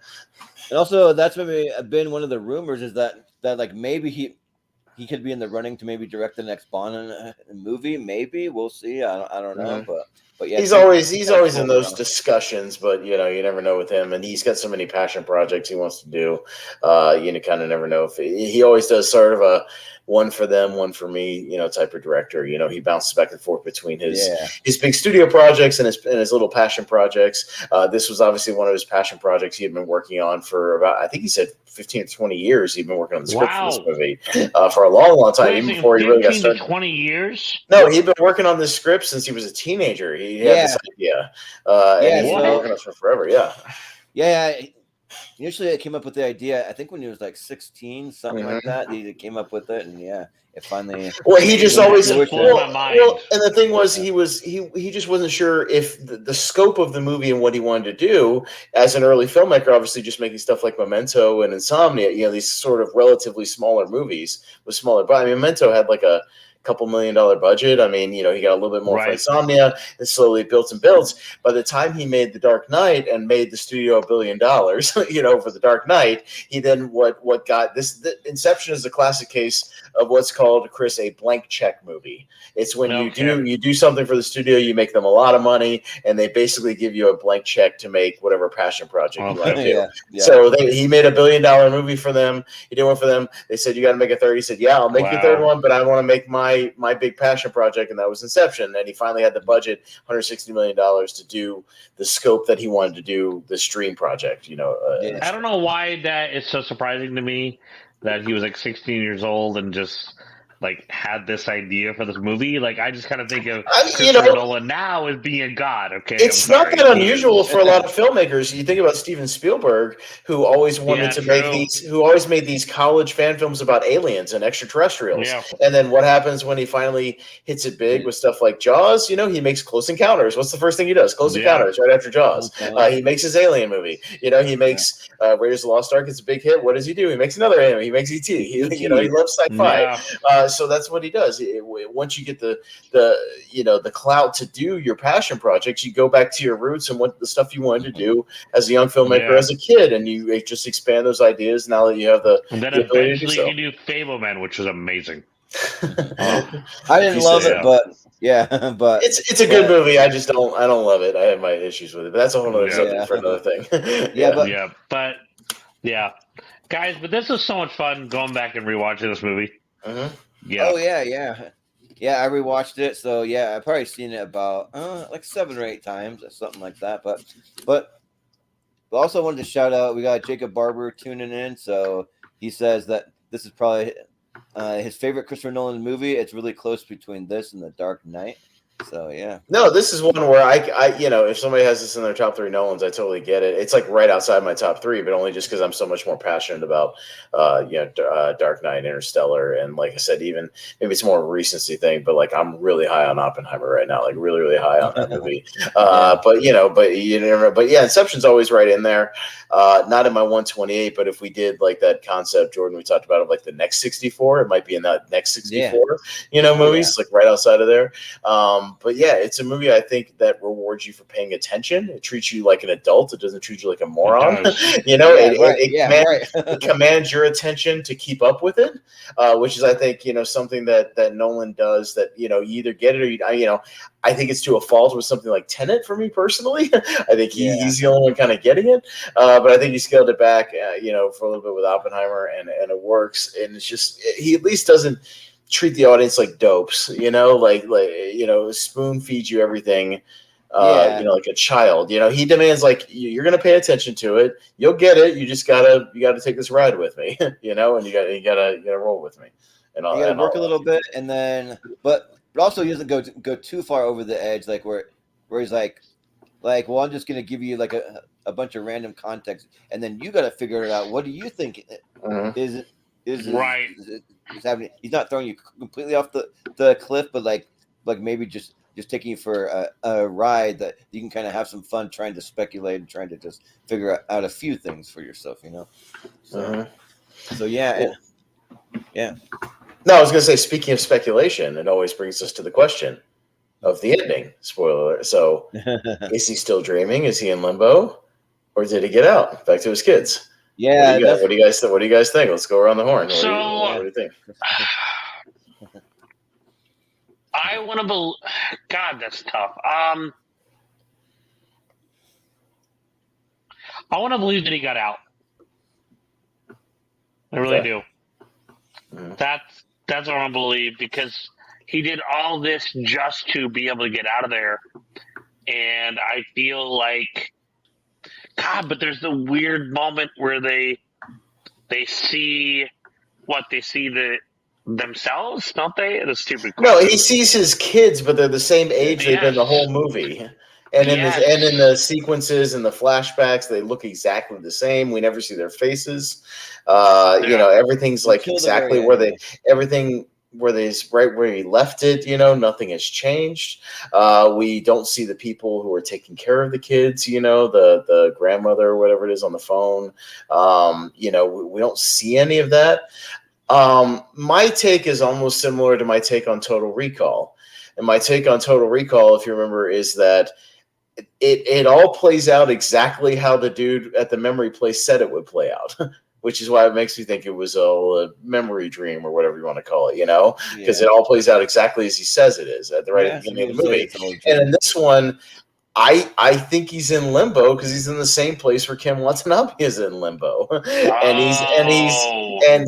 And also, that's maybe been one of the rumors is that like maybe he could be in the running to maybe direct the next Bond movie. Maybe we'll see. I don't know, but yeah, he's always in those discussions. But you never know with him, and he's got so many passion projects he wants to do. You kind of never know if he always does sort of a one for them, one for me, type of director. He bounces back and forth between his big studio projects and his little passion projects. This was obviously one of his passion projects he had been working on for about, I think he said 15 or 20 years. He'd been working on the script for this movie for a long, long time, even before he really got started. 20 years? No, he'd been working on this script since he was a teenager. He had this idea, and he'd been working on it for forever. Yeah. Initially, I came up with the idea. I think when he was like 16, something like that. He came up with it, and it finally. Well, he just always. And the thing was, he just wasn't sure if the scope of the movie and what he wanted to do as an early filmmaker. Obviously, just making stuff like Memento and Insomnia. These sort of relatively smaller movies with smaller. But I mean, Memento had like a couple $1 million budget. I mean, he got a little bit more for Insomnia and slowly built and built. By the time he made The Dark Knight and made the studio $1 billion, for The Dark Knight, he then what got this. Inception is a classic case of what's called, Chris, a blank check movie. It's when you do something for the studio, you make them a lot of money, and they basically give you a blank check to make whatever passion project you want to do. So he made a $1 billion movie for them. He did one for them. They said, you got to make a third. He said, yeah, I'll make the third one, but I want to make my big passion project, and that was Inception. And he finally had the budget, $160 million, to do the scope that he wanted to do, this dream project. I don't know why that is so surprising to me that he was like 16 years old and just like had this idea for this movie. Like, I just kind of think of Christopher Nolan now as being a god. Okay, it's not that unusual for a lot of filmmakers. You think about Steven Spielberg, who always wanted to made these college fan films about aliens and extraterrestrials. And then what happens when he finally hits it big with stuff like Jaws? He makes Close Encounters. What's the first thing he does? Close Encounters, right after Jaws. He makes his alien movie. He makes Raiders of the Lost Ark. It's a big hit. What does he do? He makes another alien. He makes E.T. He loves sci-fi. So that's what he does. Once you get the clout to do your passion projects, you go back to your roots and what the stuff you wanted to do as a young filmmaker, as a kid, and you just expand those ideas now that you have the. And then eventually you do Fableman, which was amazing. I didn't love it, but but it's a good movie. I don't love it. I have my issues with it, but that's a whole other subject for another thing. Guys, but this was so much fun going back and rewatching this movie. Yeah. Oh yeah. I rewatched it, so I've probably seen it about like 7 or 8 times or something like that. But also wanted to shout out, we got Jacob Barber tuning in. So he says that this is probably his favorite Christopher Nolan movie. It's really close between this and The Dark Knight. So no, this is one where I if somebody has this in their top 3 Nolans, I totally get it. It's like right outside my top 3, but only just because I'm so much more passionate about Dark Knight, Interstellar, and like I said, even maybe it's more of a recency thing, but like I'm really high on Oppenheimer right now, like really, really high on that movie. But Inception's always right in there. Not in my 128, but if we did like that concept, Jordan, we talked about of like the next 64, it might be in that next 64, movies, like right outside of there. But yeah, it's a movie I think that rewards you for paying attention. It treats you like an adult. It doesn't treat you like a moron. You know, it commands your attention to keep up with it, which is, I think, something that Nolan does. That you either get it or you. I think it's to a fault with something like Tenet for me personally. I think he's the only one kind of getting it, but I think he scaled it back, for a little bit with Oppenheimer, and it works. And it's just he at least doesn't treat the audience like dopes, like spoon feeds you everything, like a child. He demands like you're going to pay attention to it, you'll get it. You just gotta take this ride with me, and you gotta roll with me, and all. You gotta work a little bit, and then but also he doesn't go too far over the edge, like where he's like, well, I'm just going to give you like a bunch of random context, and then you got to figure it out. What do you think is right? Is happening? He's not throwing you completely off the cliff, but like maybe just taking you for a ride that you can kind of have some fun trying to speculate and trying to just figure out a few things for yourself, So yeah, yeah. No, I was going to say, speaking of speculation, it always brings us to the question of the ending. Spoiler alert. So, is he still dreaming? Is he in limbo, or did he get out back to his kids? Yeah. What do you guys think? Let's go around the horn. What do you think? I want to believe. God, that's tough. I want to believe that he got out. I really do. Mm-hmm. That's what I want to believe, because he did all this just to be able to get out of there. And I feel like, God, but there's the weird moment where they see themselves, don't they? The stupid question. No, he sees his kids, but they're the same age they've been the whole movie. And in the sequences and the flashbacks, they look exactly the same. We never see their faces. Everything's like exactly everything where they's right where he left it. Nothing has changed. We don't see the people who are taking care of the kids. The grandmother or whatever it is on the phone. We don't see any of that. My take is almost similar to my take on Total Recall. And my take on Total Recall, if you remember, is that it all plays out exactly how the dude at the memory place said it would play out, which is why it makes me think it was a memory dream or whatever you want to call it, because it all plays out exactly as he says it is at the beginning of the movie. And in this one, I think he's in limbo because he's in the same place where Kim Watanabe is in limbo, and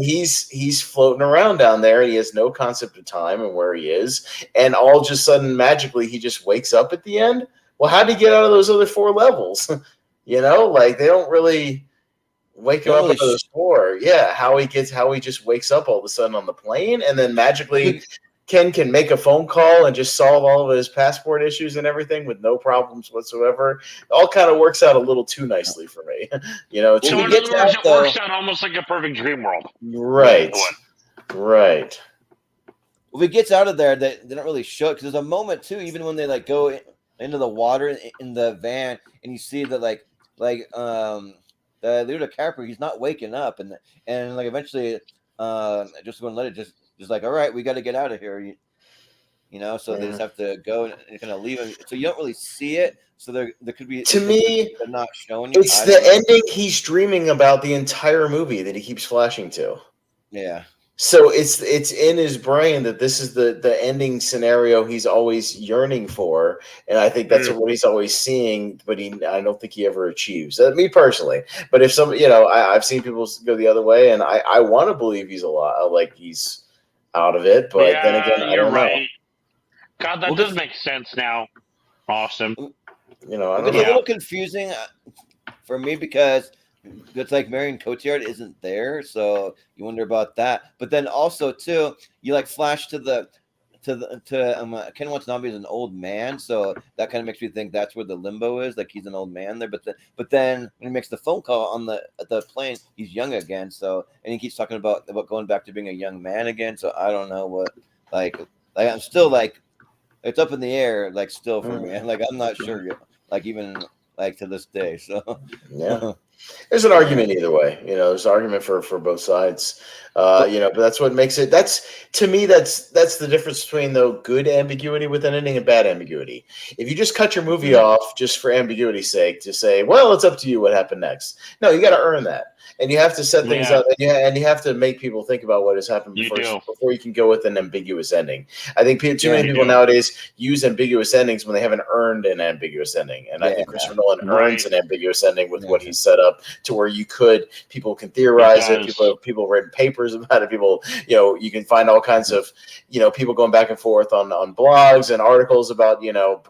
he's floating around down there. And he has no concept of time and where he is, and all of a sudden, magically, he just wakes up at the end. Well, how did he get out of those other 4 levels? They don't really wake him up at those 4. Yeah, how he just wakes up all of a sudden on the plane, and then magically Ken can make a phone call and just solve all of his passport issues and everything with no problems whatsoever. It all kind of works out a little too nicely for me. So in other words, it works out almost like a perfect dream world. Right. Well, if he gets out of there, they don't really show it, because there's a moment too, even when they go into the water in the van, and you see that the Leonardo DiCaprio, he's not waking up, and eventually just going to let it just like, all right, we got to get out of here, so they just have to go and kind of leave him. So you don't really see it. So there could be, to me, they're not showing you. It's the ending he's dreaming about the entire movie that he keeps flashing to. Yeah. So it's in his brain that this is the ending scenario he's always yearning for, and I think that's what he's always seeing. But I don't think he ever achieves. Me personally, but if I've seen people go the other way, and I want to believe he's he's out of it. But then again, I don't know. God, that does make sense now. Awesome. I don't know. It's a little confusing for me because it's like Marion Cotillard isn't there, so you wonder about that. But then also too, you flash to Ken Watanabe is an old man, so that kind of makes me think that's where the limbo is. Like he's an old man there, but then when he makes the phone call on the plane, he's young again. So and he keeps talking about going back to being a young man again. So I don't know what I'm still it's up in the air still for me. I'm not sure even to this day. So yeah. There's an argument either way. There's an argument for both sides. But that's what makes it. To me, that's the difference between the good ambiguity with an ending and bad ambiguity. If you just cut your movie off just for ambiguity's sake, to say, well, it's up to you what happened next. No, you got to earn that. And you have to set things up, and you have to make people think about what has happened before you can go with an ambiguous ending. I think too many people nowadays use ambiguous endings when they haven't earned an ambiguous ending. And I think Christopher Nolan earns an ambiguous ending with what he's set up to where people can theorize it. People have written papers about it. People, you can find all kinds of, people going back and forth on blogs and articles about,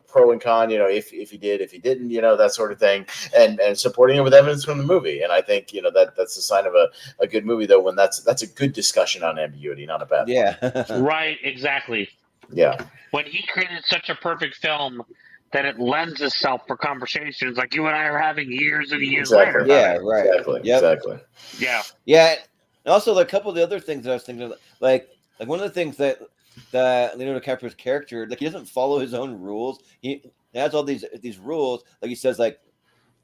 pro and con, if he did, if he didn't, that sort of thing, and supporting it with evidence from the movie. And I think, that's a sign of a good movie, though, when that's a good discussion on ambiguity, not a bad one. Right, exactly. Yeah. When he created such a perfect film that it lends itself for conversations like you and I are having years and years later. Yeah, right. Exactly. Yeah. Yeah. And also, a couple of the other things I was thinking of, like one of the things that Leonardo DiCaprio's character, he doesn't follow his own rules. He has all these rules. Like he says, like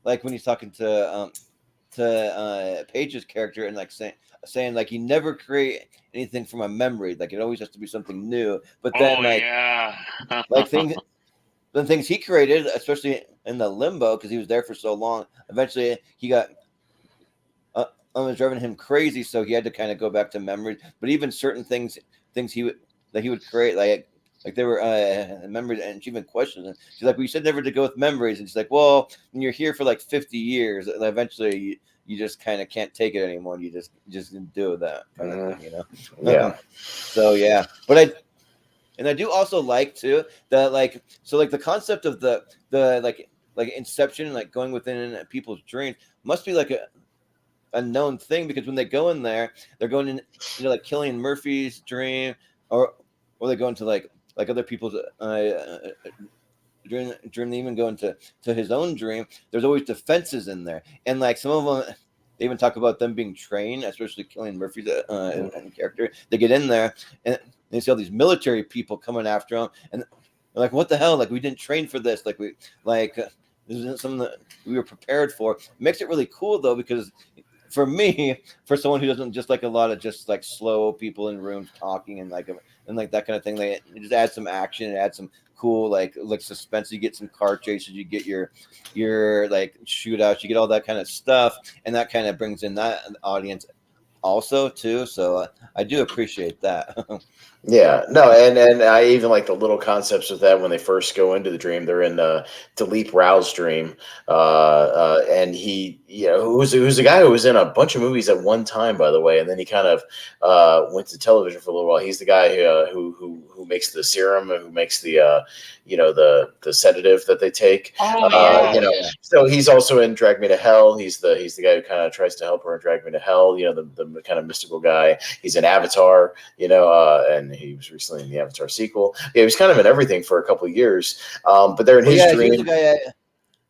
when he's talking to Paige's character, and saying like he never create anything from a memory. Like it always has to be something new. But then the things he created, especially in the limbo, because he was there for so long, eventually he got was driving him crazy, so he had to kind of go back to memories. But even certain things he would create, like there were memories, and she even questioned it. She's like, "We said never to go with memories," and she's like, "Well, when you're here for like 50 years, eventually you just kind of can't take it anymore, and you just do that kind of thing, Yeah. So yeah, but I do also like too that the concept of the like Inception, like going within people's dreams, must be like a known thing, because when they go in there, they're going in, like Cillian Murphy's dream, or they go into like other people's dream. They even go into his own dream. There's always defenses in there, and like some of them, they even talk about them being trained, especially Cillian Murphy's character. They get in there and they see all these military people coming after them, and they're like, "What the hell? Like, we didn't train for this. Like, this isn't something that we were prepared for." It makes it really cool though, because for me, for someone who doesn't just like a lot of just like slow people in rooms talking and like that kind of thing, they just add some action, and add some cool like suspense. You get some car chases, you get your like shootouts, you get all that kind of stuff, and that kind of brings in that audience also too. So I do appreciate that. Yeah, no, and I even like the little concepts of that when they first go into the dream. They're in Dilip Rao's dream, and he, who's a guy who was in a bunch of movies at one time, by the way, and then he kind of went to television for a little while. He's the guy who makes the serum, and who makes the the sedative that they take. So he's also in Drag Me to Hell. He's the guy who kind of tries to help her in Drag Me to Hell. The kind of mystical guy. He's in Avatar. And he was recently in the Avatar sequel. Yeah, he was kind of in everything for a couple of years. But they're in his dream. He was the guy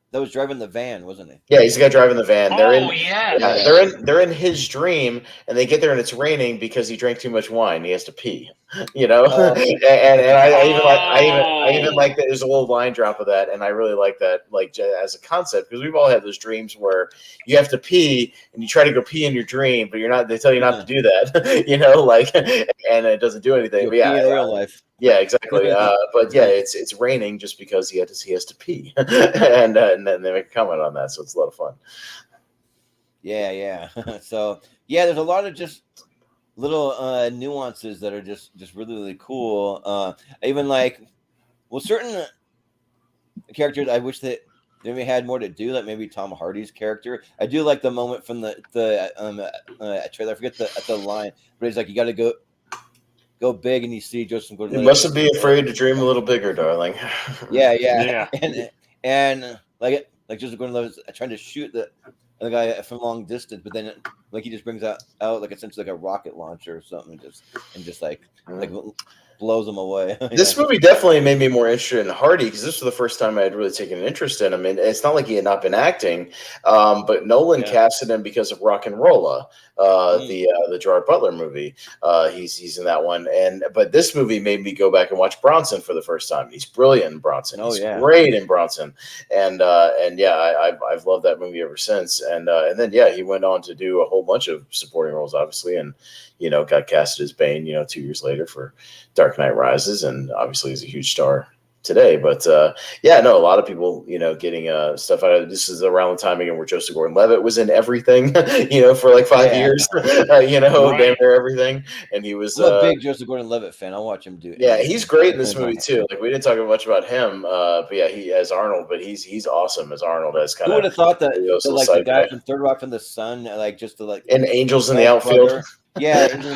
that was driving the van, wasn't he? Yeah, he's the guy driving the van. They're in his dream, and they get there and it's raining because he drank too much wine. He has to pee. And I even like that. There's a little line drop of that, and I really like that, like as a concept, because we've all had those dreams where you have to pee and you try to go pee in your dream, but you're not. They tell you not to do that, and it doesn't do anything. But in real life. Yeah, exactly. But yeah, it's raining just because he has to pee, and then they make a comment on that, so it's a lot of fun. Yeah. So yeah, there's a lot of just little nuances that are just really, really cool. Even like, certain characters, I wish that they maybe had more to do. Like maybe Tom Hardy's character. I do like the moment from the trailer. I forget the line, but he's like, "You got to go big," and you see Joseph Gordon. You mustn't be afraid to dream a little bigger, darling. Yeah. And like Joseph Gordon-Levitt is trying to shoot the guy from long distance, but then like he just brings out like essentially like a rocket launcher or something, and just like blows him away. This movie definitely made me more interested in Hardy because this was the first time I had really taken an interest in him. And it's not like he had not been acting, but Nolan casted him because of Rock and Rolla, the Gerard Butler movie. He's in that one, but this movie made me go back and watch Bronson for the first time. He's brilliant in Bronson. He's great in Bronson, and I've loved that movie ever since. And then he went on to do a whole bunch of supporting roles, obviously, and got casted as Bane, 2 years later for Dark Knight Rises, and obviously he's a huge star today. But a lot of people, getting stuff out of it. This is around the time again where Joseph Gordon-Levitt was in everything, for like 5 years, damn near everything. And he was I'm a big Joseph Gordon-Levitt fan. I'll watch him do it. Yeah, he's great in this movie too. Like we didn't talk much about him, but he as Arnold, but he's awesome as Arnold. As kind Who of would have thought that the guy from Third Rock from the Sun, and Angels in the Outfield. Angels in the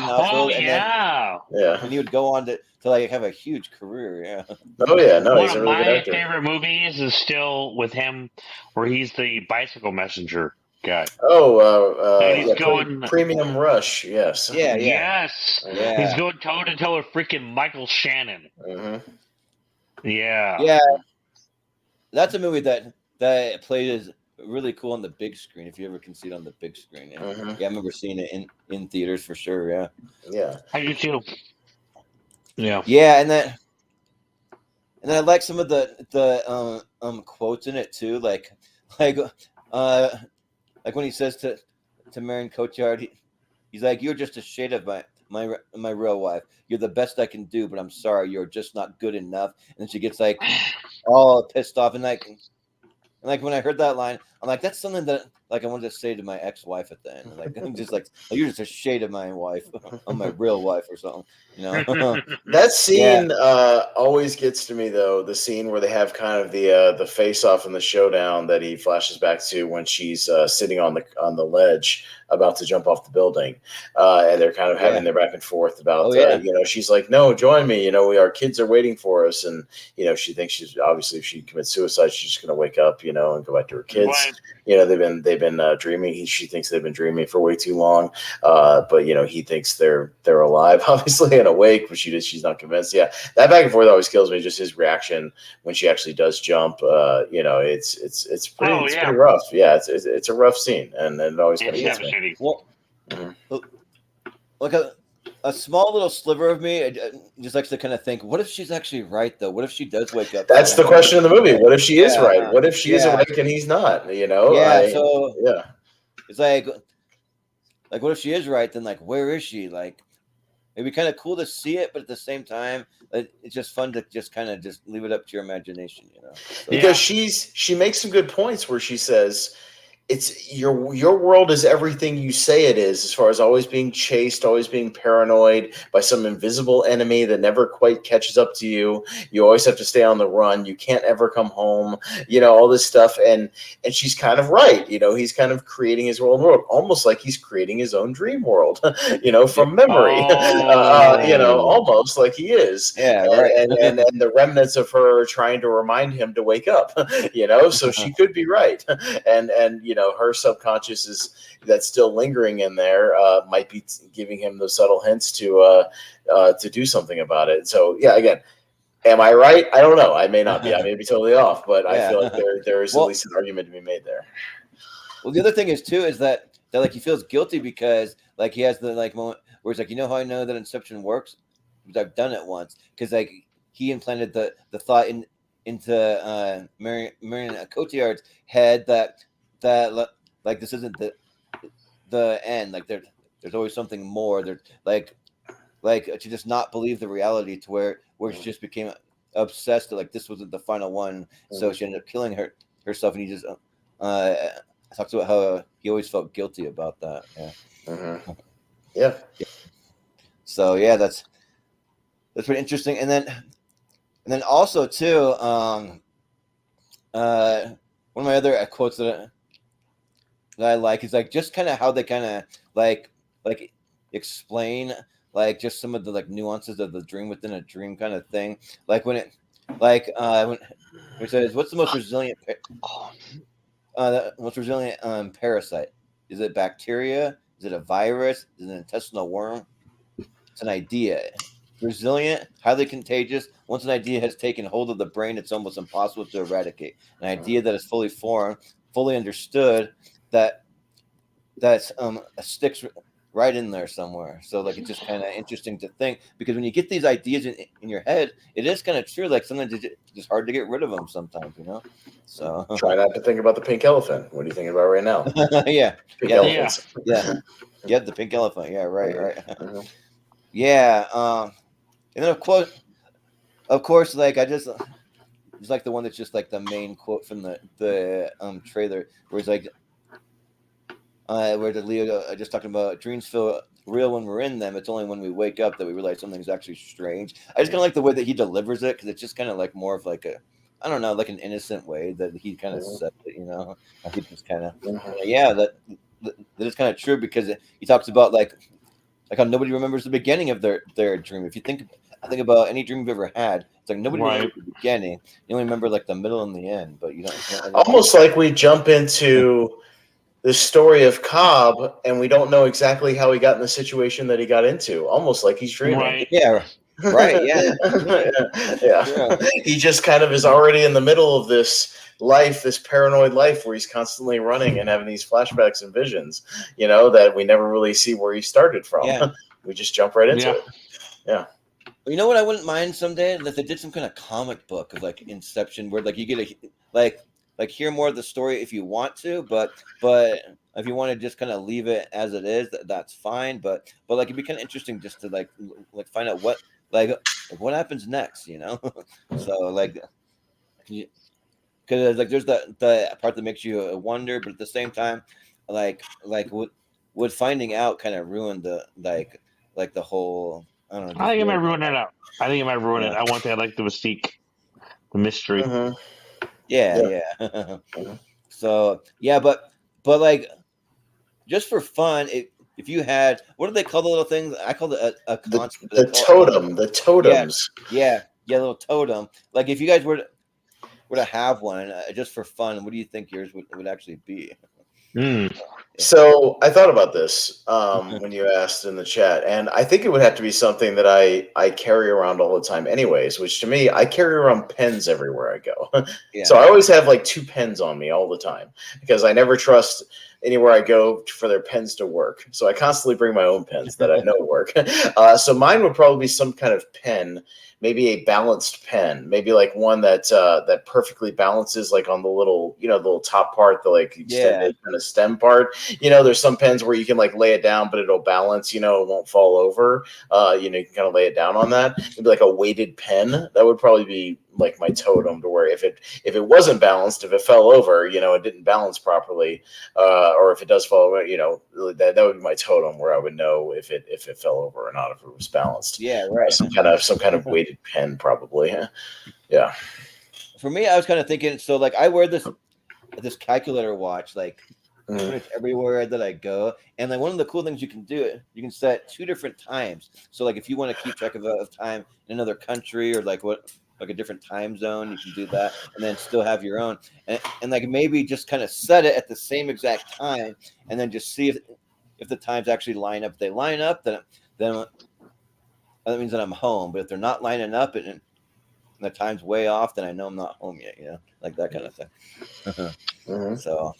Outfield. And he would go on to have a huge career. Yeah. Oh yeah, no, One he's a of really good my actor. favorite movies is still with him, where he's the bicycle messenger guy. Oh, going Premium Rush. Yes. Yes. Yeah. He's going toe to toe with freaking Michael Shannon. Mm-hmm. Yeah. That's a movie that played really cool on the big screen. If you ever can see it on the big screen, I remember seeing it in theaters for sure. Yeah. I do too. Yeah. Yeah, and then I like some of the quotes in it too, like when he says to Marion Cotillard, he's like, "You're just a shade of my real wife. You're the best I can do, but I'm sorry, you're just not good enough." And then she gets all pissed off, and when I heard that line, I'm like, that's something that I wanted to say to my ex-wife at the end. I'm just you're just a shade of my wife, of my real wife or something, That scene always gets to me though. The scene where they have kind of the face-off and the showdown that he flashes back to when she's sitting on the ledge about to jump off the building, and they're kind of having their back and forth about she's like, "No, join me. Our kids are waiting for us," and she thinks she's obviously if she commits suicide, she's just going to wake up, and go back to her kids. Right. They've been dreaming. She thinks they've been dreaming for way too long, but he thinks they're alive, obviously, and awake, but she's not convinced. Yeah, that back and forth always kills me. Just his reaction when she actually does jump. It's pretty rough. Yeah, it's a rough scene, and it always kind of gets me. Well, a small little sliver of me just likes to kind of think, what if she's actually right though? What if she does wake up? That's the question in the movie. What if she is right? What if she is awake and he's not? It's what if she is right? Then where is she? It'd be kind of cool to see it, but at the same time, it's just fun to just kind of just leave it up to your imagination, Because she makes some good points where she says, it's your world is everything you say it is, as far as always being chased, always being paranoid by some invisible enemy that never quite catches up to you. You always have to stay on the run. You can't ever come home, all this stuff. And she's kind of right. He's kind of creating his own world, almost like he's creating his own dream world, from memory, almost like he is. Yeah. Right. And the remnants of her trying to remind him to wake up, so she could be right. And her subconscious is that's still lingering in there, might be giving him those subtle hints to do something about it. So again, am I right? I don't know. I may not be. I may be totally off, but I feel like there is at least an argument to be made there. Well, the other thing is too is that he feels guilty because he has the moment where he's how I know that Inception works? Because I've done it once. Because he implanted the thought into Marion Cotillard's head that this isn't the end. There's always something more. There's to just not believe the reality to where she just became obsessed that this wasn't the final one. So she ended up killing herself, and he just talks about how he always felt guilty about that. Yeah. So that's pretty interesting. And then also too, one of my other quotes that I like is just kind of how they kind of explain just some of the nuances of the dream within a dream kind of thing. When it says, "What's the most resilient parasite? Is it bacteria? Is it a virus? Is it an intestinal worm? It's an idea. resilient, highly contagious. Once an idea has taken hold of the brain, it's almost impossible to eradicate. An idea that is fully formed, fully understood, that's sticks right in there somewhere. So like it's just kind of interesting to think, because when you get these ideas in your head, it is kind of true. Like sometimes it's just hard to get rid of them sometimes, you know. So Try not to think about the pink elephant. What are you thinking about right now? yeah, Pink yeah, elephants. yeah, the pink elephant. Yeah, right. Mhm. Yeah, and then of course, like it's like the one that's just like the main quote from the trailer, where it's like, where the Leo just talking about dreams feel real when we're in them. It's only when we wake up that we realize something's actually strange. I just kind of like the way that he delivers it, because it's just kind of like more of like a, I don't know, like an innocent way that he kind of said it, you know. I think it's kind of, yeah, that is kind of true, because he talks about like how nobody remembers the beginning of their dream. If you think about any dream you've ever had, it's like nobody remembers the beginning. You only remember like the middle and the end, but you don't Almost like we jump into the story of Cobb, and we don't know exactly how he got in the situation that he got into. Almost like he's dreaming. Right. Yeah. Right. Yeah. Yeah. He just kind of is already in the middle of this life, this paranoid life, where he's constantly running and having these flashbacks and visions, you know, that we never really see where he started from. Yeah. We just jump right into it. Yeah. You know what I wouldn't mind someday? That they did some kind of comic book of like Inception, where like you get a like hear more of the story if you want to, but if you want to just kind of leave it as it is, that's fine. But like it'd be kind of interesting just to like find out what what happens next, you know? So like, because like there's the part that makes you wonder, but at the same time, like would finding out kind of ruin the like the whole, I don't know. I think it might ruin it out. I think it might ruin it. I want that, like the mystique, the mystery. Yeah. So yeah, but like just for fun, if you had, what do they call the little things? I call it a concept. The totem, the totems. Yeah, little totem. Like if you guys were to have one, just for fun, what do you think yours would actually be? So I thought about this when you asked in the chat, and I think it would have to be something that I carry around all the time anyways, which to me, I carry around pens everywhere I go. So I always have like 2 pens on me all the time, because I never trust anywhere I go for their pens to work. So I constantly bring my own pens that I know work. So mine would probably be some kind of pen, maybe a balanced pen, maybe like one that that perfectly balances, like on the little, the little top part, the like extended kind of stem part. There's some pens where you can like lay it down, but it'll balance, it won't fall over. You can kind of lay it down on that. It'd be like a weighted pen. That would probably be like my totem, to where if it wasn't balanced, if it fell over, it didn't balance properly, or if it does fall over, that would be my totem, where I would know if it fell over or not, if it was balanced. Yeah, right. Some kind of weighted pen, probably. Yeah. For me, I was kind of thinking, so like I wear this calculator watch like pretty much everywhere that I go, and like one of the cool things you can do, you can set 2 different times. So like if you want to keep track of time in another country, or like a different time zone, you can do that, and then still have your own, and like maybe just kind of set it at the same exact time, and then just see if the times actually line up. If they line up, then that means that I'm home. But if they're not lining up and the time's way off, then I know I'm not home yet. Like that kind of thing. So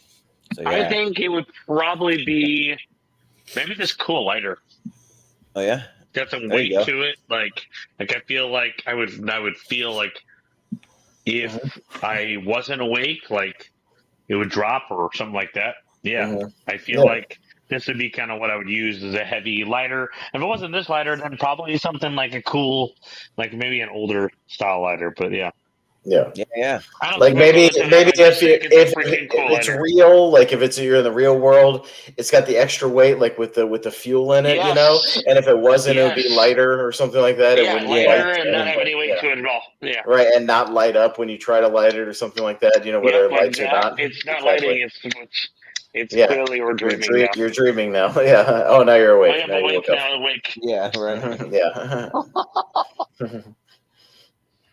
yeah. I think it would probably be maybe this cool lighter. Oh yeah. Got some weight to it. Like I feel like I would feel like if I wasn't awake, like it would drop or something like that. Yeah. I feel like this would be kind of what I would use as a heavy lighter. If it wasn't this lighter, then probably something like a cool, like maybe an older style lighter. But yeah. Like maybe if it's real, like if you're in the real world, it's got the extra weight, like with the fuel in it, And if it wasn't, it would be lighter or something like that. It wouldn't lighter and not have any weight to it at all. Yeah. Right, and not light up when you try to light it or something like that. Whether it lights or not. It's not lighting. It's clearly you're dreaming now. You're dreaming now. Yeah. Oh, now you're awake. I'm awake now. Awake. Yeah. Right. Yeah.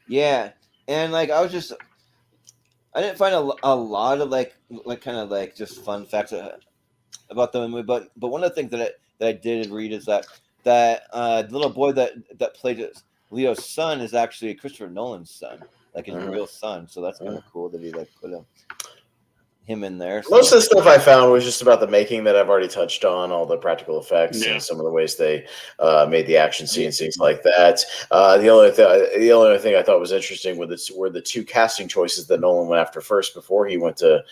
Yeah. And like I didn't find a lot of like kind of like just fun facts about the movie, but one of the things that I did read is that that the little boy that played Leo's son is actually Christopher Nolan's son, like his real son. So that's kind of cool that he like put him in there. So. Most of the stuff I found was just about the making that I've already touched on, all the practical effects and some of the ways they made the action scenes, things like that. The only thing I thought was interesting were the two casting choices that Nolan went after first before he went to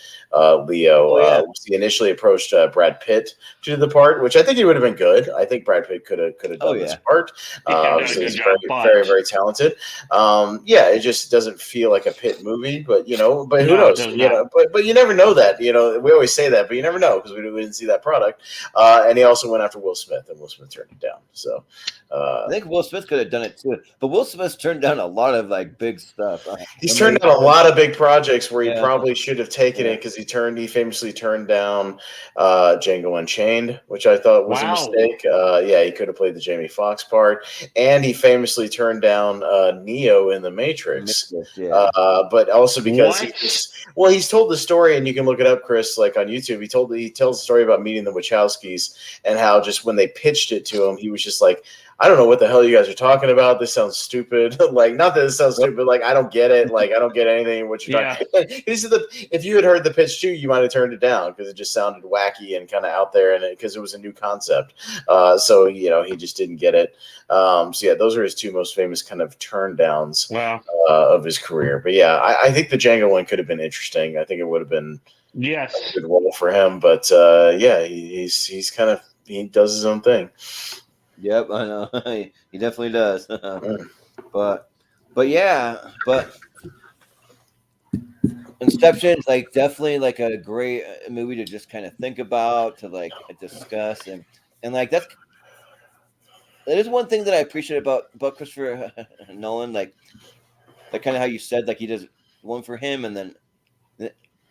Leo. He initially approached Brad Pitt to do the part, which I think he would have been good. I think Brad Pitt could have done this part. Obviously, he's very, very talented. It just doesn't feel like a Pitt movie, but who knows? But you never know that. We always say that, but you never know because we didn't see that product. And he also went after Will Smith, and Will Smith turned it down. So I think Will Smith could have done it too, but Will Smith turned down a lot of like big stuff. He's turned down a lot of big projects where he probably should have taken it because he famously turned down Django Unchained, which I thought was a mistake. He could have played the Jamie Foxx part, and he famously turned down Neo in The Matrix. But also because he's told the story, and you can look it up, Chris, like on YouTube. He tells the story about meeting the Wachowskis and how just when they pitched it to him, he was just like, I don't know what the hell you guys are talking about. This sounds stupid. Like, not that it sounds stupid. Like, I don't get it. Like, I don't get anything. What you're talking about. If you had heard the pitch too, you might have turned it down because it just sounded wacky and kind of out there, and because it was a new concept. So he just didn't get it. Those are his two most famous kind of turn downs of his career. But I think the Django one could have been interesting. I think it would have been a good role for him. But he's kind of he does his own thing. Yep, I know. He definitely does. But Inception is like definitely like a great movie to just kind of think about, to like discuss, and like that is one thing that I appreciate about Christopher Nolan, like kind of how you said, like he does one for him and then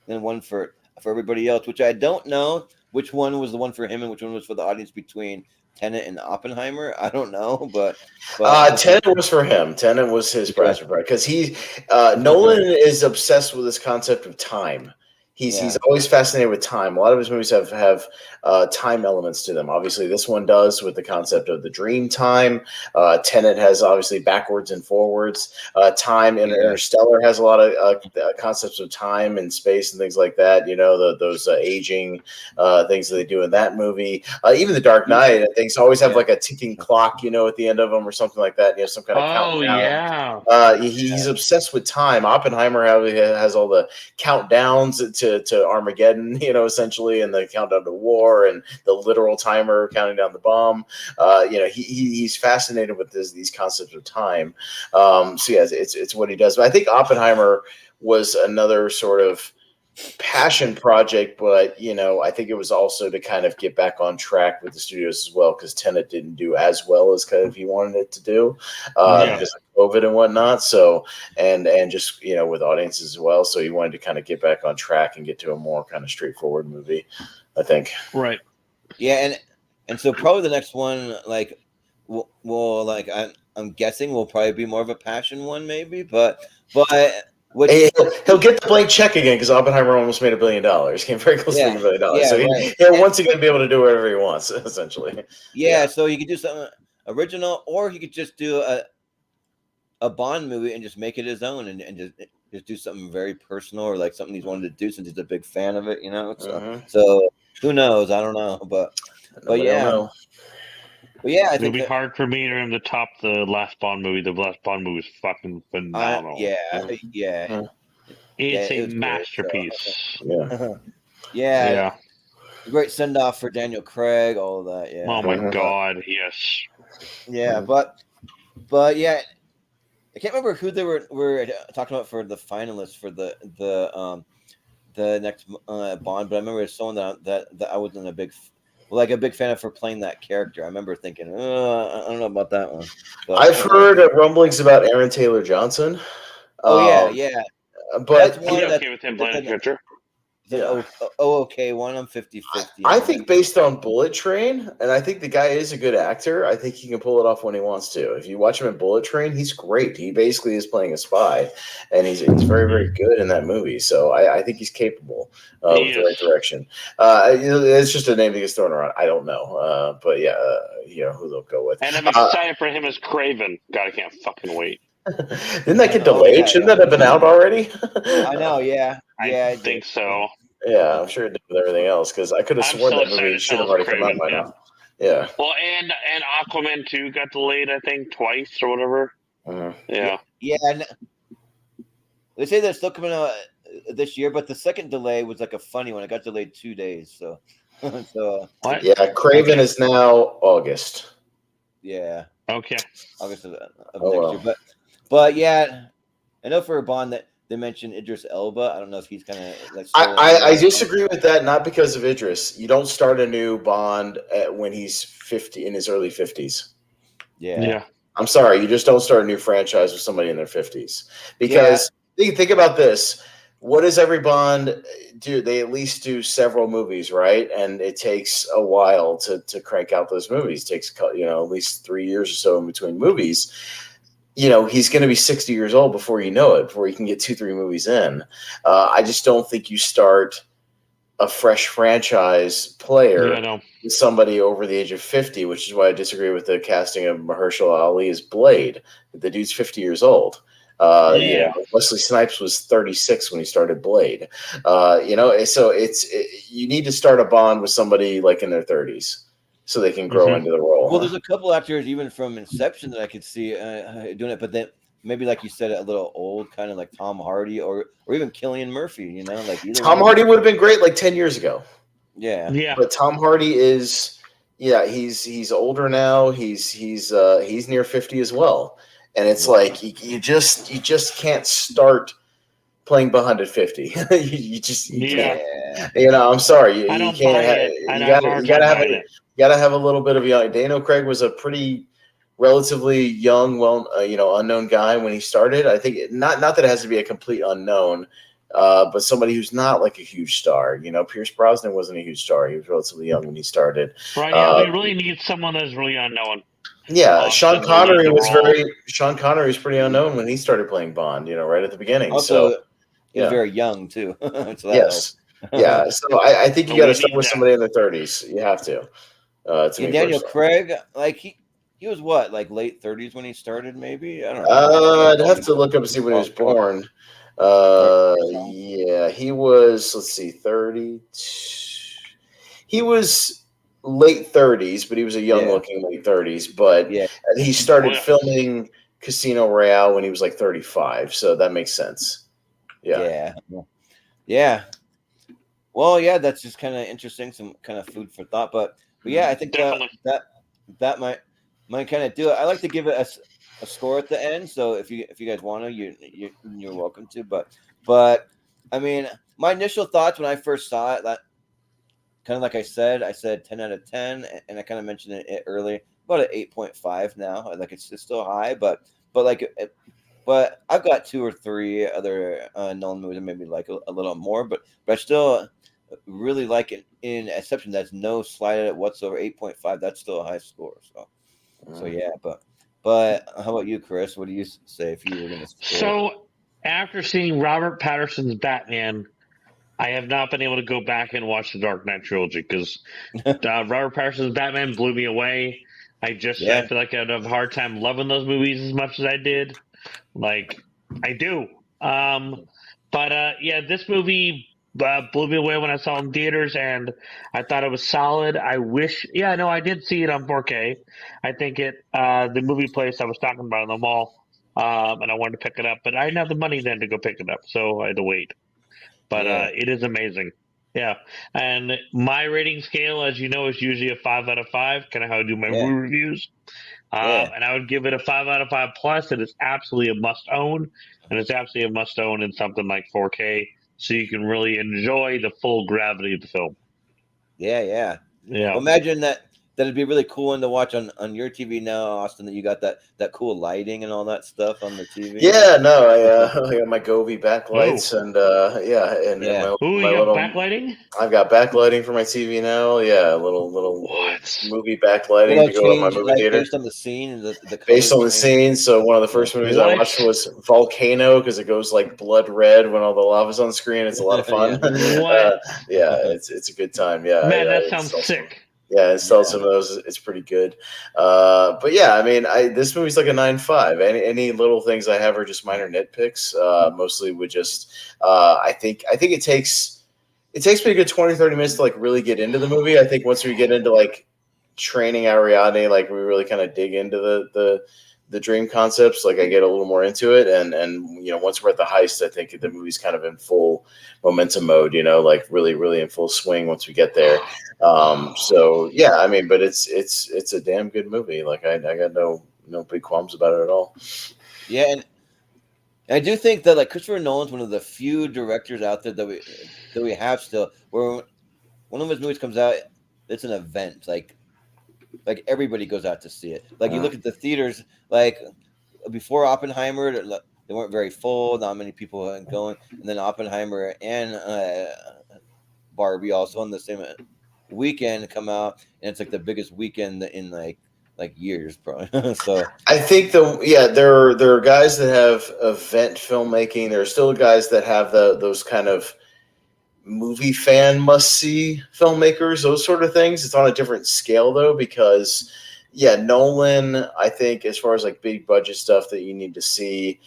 one for everybody else, which I don't know which one was the one for him and which one was for the audience between Tenet and Oppenheimer. I don't know, but Tenet was for him. Tenet was his project because Nolan is obsessed with this concept of time. He's always fascinated with time. A lot of his movies have time elements to them. Obviously, this one does with the concept of the dream time. Tenet has obviously backwards and forwards time. Interstellar has a lot of concepts of time and space and things like that. Those aging things that they do in that movie. Even The Dark Knight, I think, always have like a ticking clock, at the end of them or something like that. Some kind of countdown. He's obsessed with time. Oppenheimer has all the countdowns to Armageddon, essentially, and the countdown to war and the literal timer counting down the bomb. He's fascinated with these concepts of time. It's what he does. But I think Oppenheimer was another sort of passion project, but I think it was also to kind of get back on track with the studios as well, because Tenet didn't do as well as kind of he wanted it to do because of COVID and whatnot. So and just with audiences as well. So he wanted to kind of get back on track and get to a more kind of straightforward movie, I think. Right. Yeah, and so probably the next one, like, will like I'm guessing will probably be more of a passion one, maybe, but. He'll get the blank check again because Oppenheimer almost made $1 billion. Came very close to $1 billion. So he'll once again be able to do whatever he wants, essentially. So he could do something original, or he could just do a Bond movie and just make it his own and just do something very personal, or like something he's wanted to do since he's a big fan of it, So who knows? I don't know, but yeah. But yeah, I think it'll be hard for me or him to top the last Bond movie. The last Bond movie was fucking phenomenal. It's a masterpiece. Great send off for Daniel Craig, all of that. Yeah. Oh my God, yes. Yeah, but yeah, I can't remember who they were talking about for the finalists for the next Bond, but I remember someone that I wasn't a big fan of for playing that character. I remember thinking, I don't know about that one. But, I've heard rumblings about Aaron Taylor Johnson. Yeah. But I'm okay with him playing a character. Is it okay one? I'm 50-50. I think based on Bullet Train, and I think the guy is a good actor. I think he can pull it off when he wants to. If you watch him in Bullet Train, he's great. He basically is playing a spy, and he's very, very good in that movie. So I think he's capable with the right direction. It's just a name that gets thrown around. I don't know, but yeah, who they'll go with. And I'm excited for him as Craven. God, I can't fucking wait. Didn't that get delayed? Shouldn't that have been out already? I know. Yeah. I think so. Yeah, I'm sure it did with everything else because I could have sworn that movie should have already come out by now. Yeah. Well, and Aquaman 2 got delayed, I think, twice or whatever. Yeah. Yeah. They say they're still coming out this year, but the second delay was like a funny one. It got delayed 2 days. So what? Yeah, Craven is now August. Yeah. Okay. August of next year. But yeah, I know for a Bond that they mentioned Idris Elba. I don't know if he's kind of like. I disagree with that, not because of Idris. You don't start a new Bond when he's 50 in his early 50s. Yeah. I'm sorry, you just don't start a new franchise with somebody in their 50s because think about this. What does every Bond do? They at least do several movies, right? And it takes a while to crank out those movies. It takes at least 3 years or so in between movies. He's going to be 60 years old before you know it, before you can get 2-3 movies in. I just don't think you start a fresh franchise player with somebody over the age of 50, which is why I disagree with the casting of Mahershala Ali as Blade. The dude's 50 years old. Wesley Snipes was 36 when he started Blade. So you need to start a Bond with somebody like in their 30s. So they can grow into the role. Well, there's a couple actors even from Inception that I could see doing it, but then maybe like you said, a little old, kind of like Tom Hardy or even Cillian Murphy. Tom Hardy would have been great like 10 years ago. Yeah. But Tom Hardy is, he's older now. He's near 50 as well, and it's like you just can't start playing Bond at 50. you can't. I'm sorry. You can't. You gotta have a little bit of young. Daniel Craig was a pretty relatively young, unknown guy when he started. I think not that it has to be a complete unknown, but somebody who's not like a huge star. Pierce Brosnan wasn't a huge star. He was relatively young when he started. Right. Yeah, they really need someone that's really unknown. Yeah, Sean Connery was pretty unknown when he started playing Bond. Right at the beginning. Also, he was very young too. So yes. Yeah. So I think you got to start with somebody in their 30s. You have to. Daniel Craig, like he was what, like late 30s when he started? Maybe I don't know. I'd have to look up and see when he was born. He was. Let's see, 30. He was late 30s, but he was a young-looking late 30s. But he started filming Casino Royale when he was like 35, so that makes sense. Yeah. Well, that's just kind of interesting, some kind of food for thought. But yeah, I think that might kind of do it. I like to give it a score at the end. So if you guys want to, you're welcome to. But I mean, my initial thoughts when I first saw it, that kind of like I said 10 out of 10, and I kind of mentioned it earlier, about an 8.5 now. Like it's still high, but I've got 2 or 3 other Nolan movies that maybe like a little more, but I still really like it in Inception. That's no slide at it whatsoever. 8.5. That's still a high score. So yeah. But how about you, Chris? What do you say if you were going to score? So after seeing Robert Pattinson's Batman, I have not been able to go back and watch the Dark Knight trilogy because Robert Pattinson's Batman blew me away. I feel like I'd have a hard time loving those movies as much as I did. Like I do. This movie blew me away when I saw it in theaters, and I thought it was solid. I did see it on 4K. I think the movie place I was talking about in the mall, and I wanted to pick it up, but I didn't have the money then to go pick it up, so I had to wait. But it is amazing. Yeah. And my rating scale, as you know, is usually a 5 out of 5, kind of how I do my movie reviews. And I would give it a 5 out of 5 plus. It is absolutely a must own, and it's absolutely a must own in something like 4K, so you can really enjoy the full gravity of the film. Yeah. Yeah. Well, imagine that that'd be really cool one to watch on your TV now, Austin. That you got that cool lighting and all that stuff on the TV. Yeah, no, I got my Govee backlights and and Yeah. Ooh, my you got little. backlighting? I've got backlighting for my TV now. Yeah, a little What? movie backlighting It'll to go in my change movie like theater. based on the scene and the Based colors on the change. scene, so one of the first movies I What? watched was Volcano because it goes like blood red when all the lava's on screen. It's a lot of fun. What? It's a good time. Yeah, Man, that I sounds installed some- sick. Yeah, I installed some of those. It's pretty good. But yeah, I mean, this movie's like a 9.5. Any little things I have are just minor nitpicks. Mostly would just I think it takes me a good 20-30 minutes to like really get into the movie. I think once we get into like training Ariadne, like we really kind of dig into the dream concepts, like I get a little more into it, and once we're at the heist, I think the movie's kind of in full momentum mode, like really in full swing once we get there. So yeah, I mean, but it's a damn good movie. Like I got no big qualms about it at all. Yeah, and I do think that like Christopher Nolan's one of the few directors out there that we have still where one of his movies comes out, it's an event. Like everybody goes out to see it. Like you look at the theaters, like before Oppenheimer, they weren't very full. Not many people were going, and then Oppenheimer and Barbie also on the same weekend come out, and it's like the biggest weekend in like years, probably. So I think there are guys that have event filmmaking. There are still guys that have those kind of movie fan must see filmmakers, those sort of things. It's on a different scale though, because Nolan, I think as far as like big budget stuff that you need to see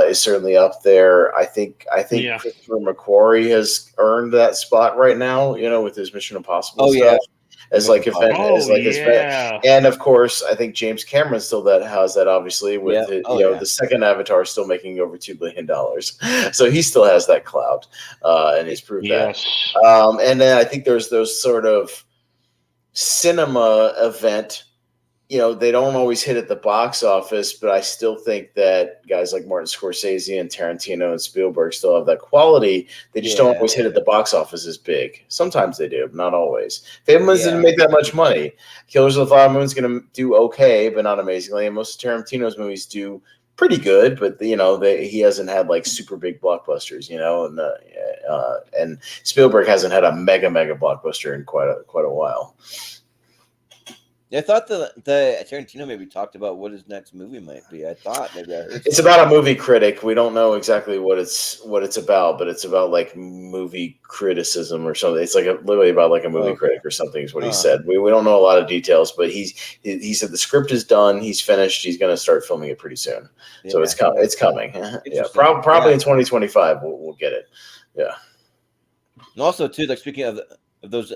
is certainly up there. I think Christopher McQuarrie has earned that spot right now, with his Mission Impossible stuff. As like event, and of course, I think James Cameron still has that. Obviously, with the second Avatar still making over $2 billion, so he still has that clout, and he's proved that. And then I think there's those sort of cinema event. They don't always hit at the box office, but I still think that guys like Martin Scorsese and Tarantino and Spielberg still have that quality. They just don't always hit at the box office as big. Sometimes they do, not always. Fablemans didn't make that much money. Killers of the Flower Moon is going to do okay, but not amazingly. And most of Tarantino's movies do pretty good, but he hasn't had like super big blockbusters, and Spielberg hasn't had a mega blockbuster in quite a while. I thought the Tarantino maybe talked about what his next movie might be. I thought maybe I heard it's about a movie critic. We don't know exactly what it's about, but it's about like movie criticism or something. It's like literally about like a movie critic or something is what he said. We don't know a lot of details, but he said the script is done. He's finished. He's going to start filming it pretty soon. Yeah, so it's coming. Yeah, probably in 2025 we'll get it. Yeah. And also too, like speaking of those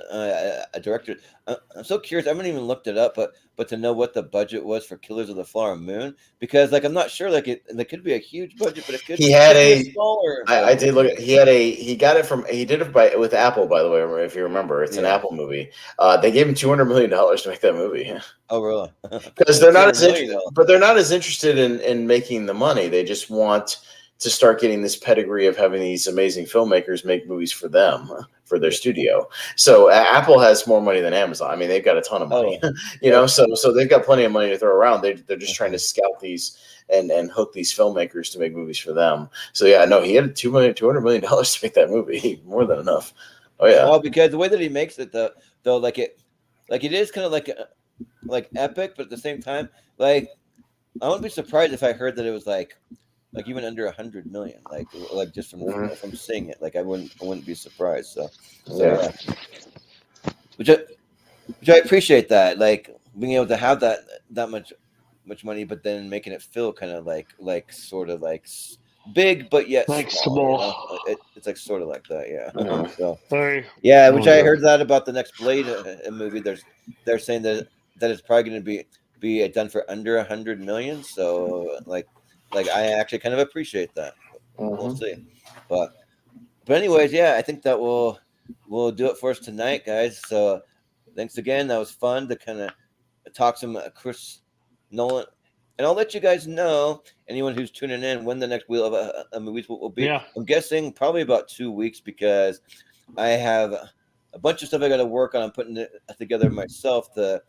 directors, I'm so curious. I haven't even looked it up, but to know what the budget was for Killers of the Flower Moon, because like I'm not sure. Like it could be a huge budget, but it could. He had a smaller. I did look. He did it with Apple, by the way. If you remember, it's an Apple movie. They gave him $200 million to make that movie. Oh, really? Because they're not as interested, but they're not as interested in making the money. They just want to start getting this pedigree of having these amazing filmmakers make movies for them, for their studio. So Apple has more money than Amazon. I mean, they've got a ton of money, so they've got plenty of money to throw around. They're just trying to scout these and hook these filmmakers to make movies for them. So he had $200 million to make that movie. More than enough. Oh yeah. Well, because the way that he makes it though, like it is kind of like epic, but at the same time, like I wouldn't be surprised if I heard that it was like even under 100 million, like just from seeing it, like I wouldn't be surprised. So yeah. Which I appreciate that, like being able to have that much money, but then making it feel kind of like sort of like big, but yet like small. It's like sort of like that, yeah. So yeah, which I heard that about the next Blade movie. They're saying that it's probably going to be done for under 100 million. So like I actually kind of appreciate that. We'll see. But anyways, yeah, I think that we'll do it for us tonight, guys. So thanks again. That was fun to kind of talk some Chris Nolan. And I'll let you guys know, anyone who's tuning in, when the next Wheel of Movies will be. Yeah. I'm guessing probably about 2 weeks, because I have a bunch of stuff I got to work on. I'm putting it together myself to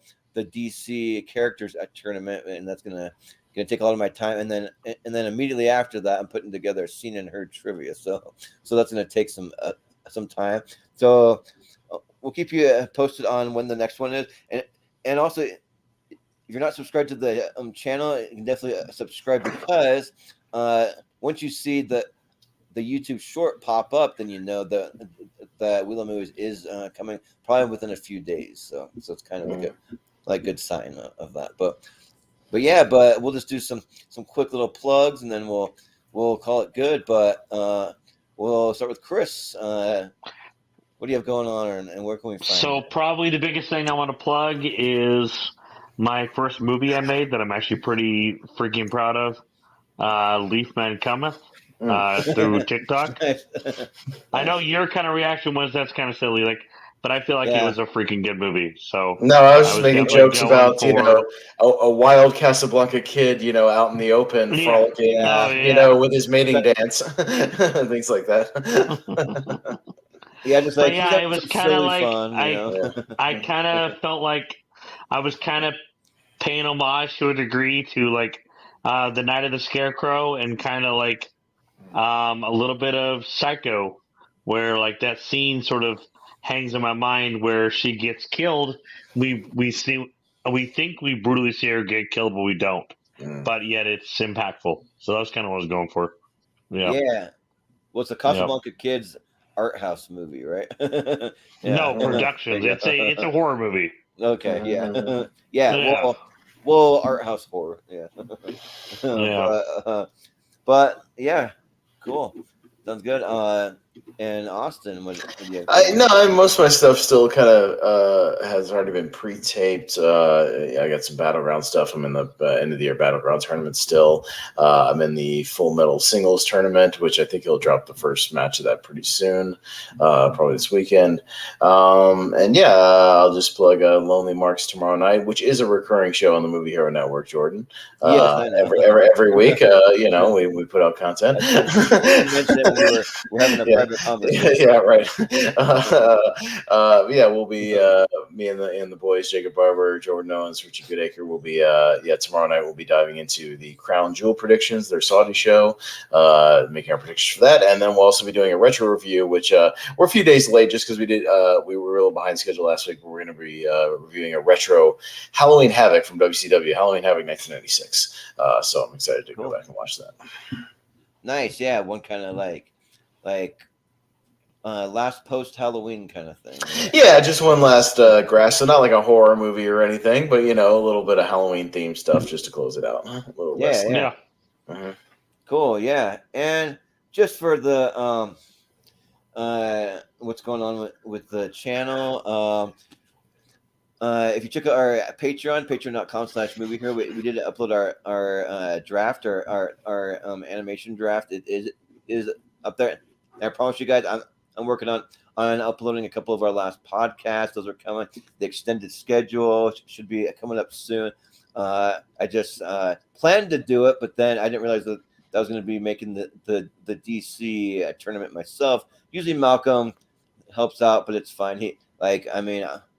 DC characters at tournament, and that's gonna take a lot of my time. And then immediately after that, I'm putting together a Seen and Heard trivia. So that's gonna take some time. So we'll keep you posted on when the next one is, and also if you're not subscribed to the channel, you can definitely subscribe, because once you see the YouTube short pop up, then you know the Wheel of Movies is coming probably within a few days. So it's kind of like a good sign of that. But we'll just do some quick little plugs, and then we'll call it good. But we'll start with Chris. What do you have going on, and where can we find So probably the biggest thing I want to plug is my first movie I made that I'm actually pretty freaking proud of. Leaf Man Cometh. Through TikTok. I know your kind of reaction was that's kind of silly, but I feel like it was a freaking good movie. So no, I was just making jokes about a wild Casablanca kid, out in the open, frolicking, with his mating dance, things like that. It was kind of like I kind of felt like I was kind of paying homage to a degree to the Night of the Scarecrow, and kind of a little bit of Psycho, where that scene sort of hangs in my mind where she gets killed. We think we brutally see her get killed, but we don't. But yet it's impactful. So that's kind of what I was going for. Yeah. Well, it's a Casablanca Kids art house movie, right? No, Productions. It's a horror movie. Okay. Yeah. Well, art house horror. Yeah. But yeah. Cool. Sounds good. And Austin, what do you have? Most of my stuff still kind of has already been pre-taped. I got some Battleground stuff. I'm in the end of the year Battleground tournament still. I'm in the Full Metal Singles tournament, which I think he'll drop the first match of that pretty soon, probably this weekend. I'll just plug Lonely Marks tomorrow night, which is a recurring show on the Movie Hero Network, Jordan. Yes, every week, we put out content. We're having a private conversation. Yeah, right. We'll be me and the boys, Jacob Barber, Jordan Owens, Richie Goodacre. Will be tomorrow night. We'll be diving into the Crown Jewel predictions, their Saudi show, making our predictions for that, and then we'll also be doing a retro review, which we're a few days late just because we were a little behind schedule last week. But we're going to be reviewing a retro Halloween Havoc from WCW, Halloween Havoc 1996. So I'm excited to go back and watch that. Nice, yeah. One kind of like last post Halloween kind of thing. Right? Yeah, just one last grass. So not like a horror movie or anything, but a little bit of Halloween themed stuff just to close it out. A little less. Yeah. Mm-hmm. Cool. Yeah, and just for the what's going on with the channel. If you check out our patreon.com/movie hero, we did upload our draft, our animation draft. It is up there. I promise you guys, I'm working on uploading a couple of our last podcasts. Those are coming. The extended schedule should be coming up soon. I just planned to do it, but then I didn't realize that I was going to be making the DC tournament myself. Usually Malcolm helps out, but it's fine.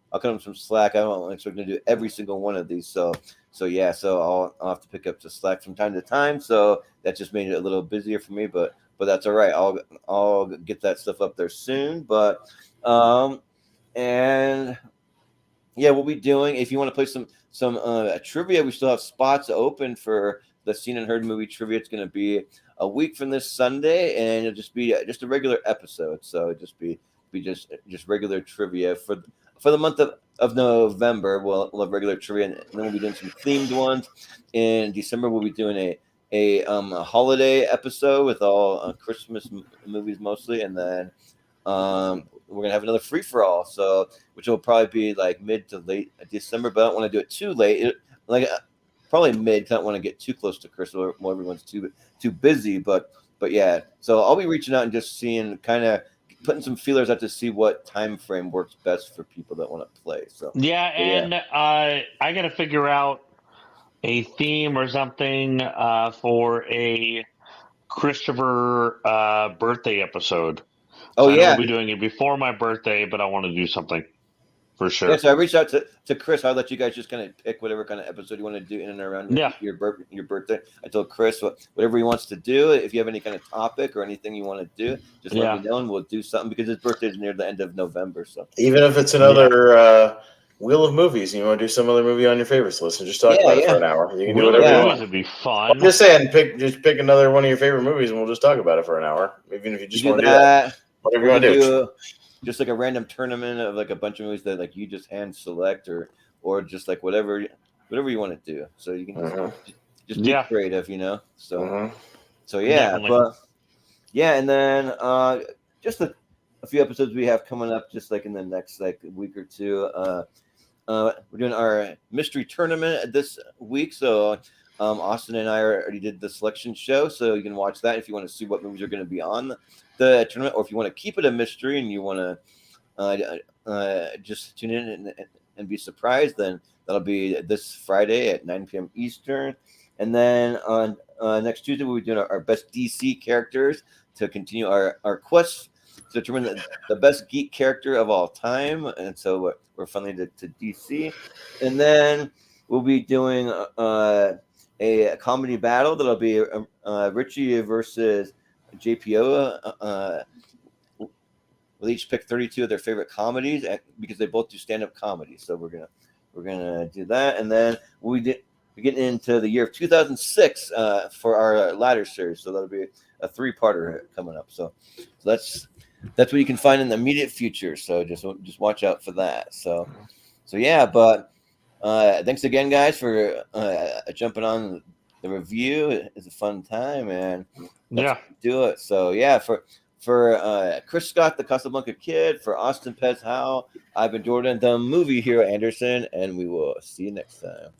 I'll cut him some slack. I don't expect to do every single one of these. So I'll have to pick up the slack from time to time. So that just made it a little busier for me, but that's all right. I'll get that stuff up there soon. But we'll be doing, if you want to play some trivia, we still have spots open for the Seen and Heard movie trivia. It's going to be a week from this Sunday, and it'll just be just a regular episode. So it'll just be just regular trivia for the month of November. We'll have regular trivia, and then we'll be doing some themed ones. In December, we'll be doing a holiday episode with all Christmas movies mostly, and then we're gonna have another free for all, which will probably be like mid to late December. But I don't want to do it too late. Probably mid. 'Cause I don't want to get too close to Christmas while everyone's too busy. But yeah. So I'll be reaching out and just seeing, kind of putting some feelers out to see what time frame works best for people that want to play. So I got to figure out a theme or something for a Christopher birthday episode. We'll be doing it before my birthday, but I want to do something. for sure. Yeah, so I reached out to Chris. I'll let you guys just kind of pick whatever kind of episode you want to do in and around your birthday. I told Chris whatever he wants to do. If you have any kind of topic or anything you want to do, just let me know and we'll do something because his birthday is near the end of November. So even if it's another wheel of movies and you want to do some other movie on your favorites list and just talk about it for an hour, you can do whatever you want. Would be fun. I'm just saying, pick another one of your favorite movies and we'll just talk about it for an hour. Even if you just want to do that, whatever you want to do. Just like a random tournament of like a bunch of movies that like you just hand select or just like whatever you want to do. So you can just be creative, you know. So so yeah, Definitely. but yeah, and then just a few episodes we have coming up, just like in the next like week or two. We're doing our mystery tournament this week, so Austin and I already did the selection show, so you can watch that if you want to see what movies are going to be on the tournament, or if you want to keep it a mystery and you want to just tune in and be surprised, then that'll be this Friday at 9 p.m. Eastern. And then on next Tuesday, we'll be doing our best DC characters to continue our quest to determine the best geek character of all time. And so we're funneling to DC. And then we'll be doing a comedy battle that'll be Richie versus JPO. We'll each pick 32 of their favorite comedies because they both do stand-up comedy. So we're gonna do that, and then we get into the year of 2006 for our ladder series. So that'll be a 3-parter coming up. So that's what you can find in the immediate future. So just watch out for that. So yeah, but thanks again, guys, for jumping on the review. It's a fun time, and let's do it. So yeah, for Chris Scott, the Casablanca Kid, for Austin Pez Howell, I've been Jordan, the movie hero Anderson, and we will see you next time.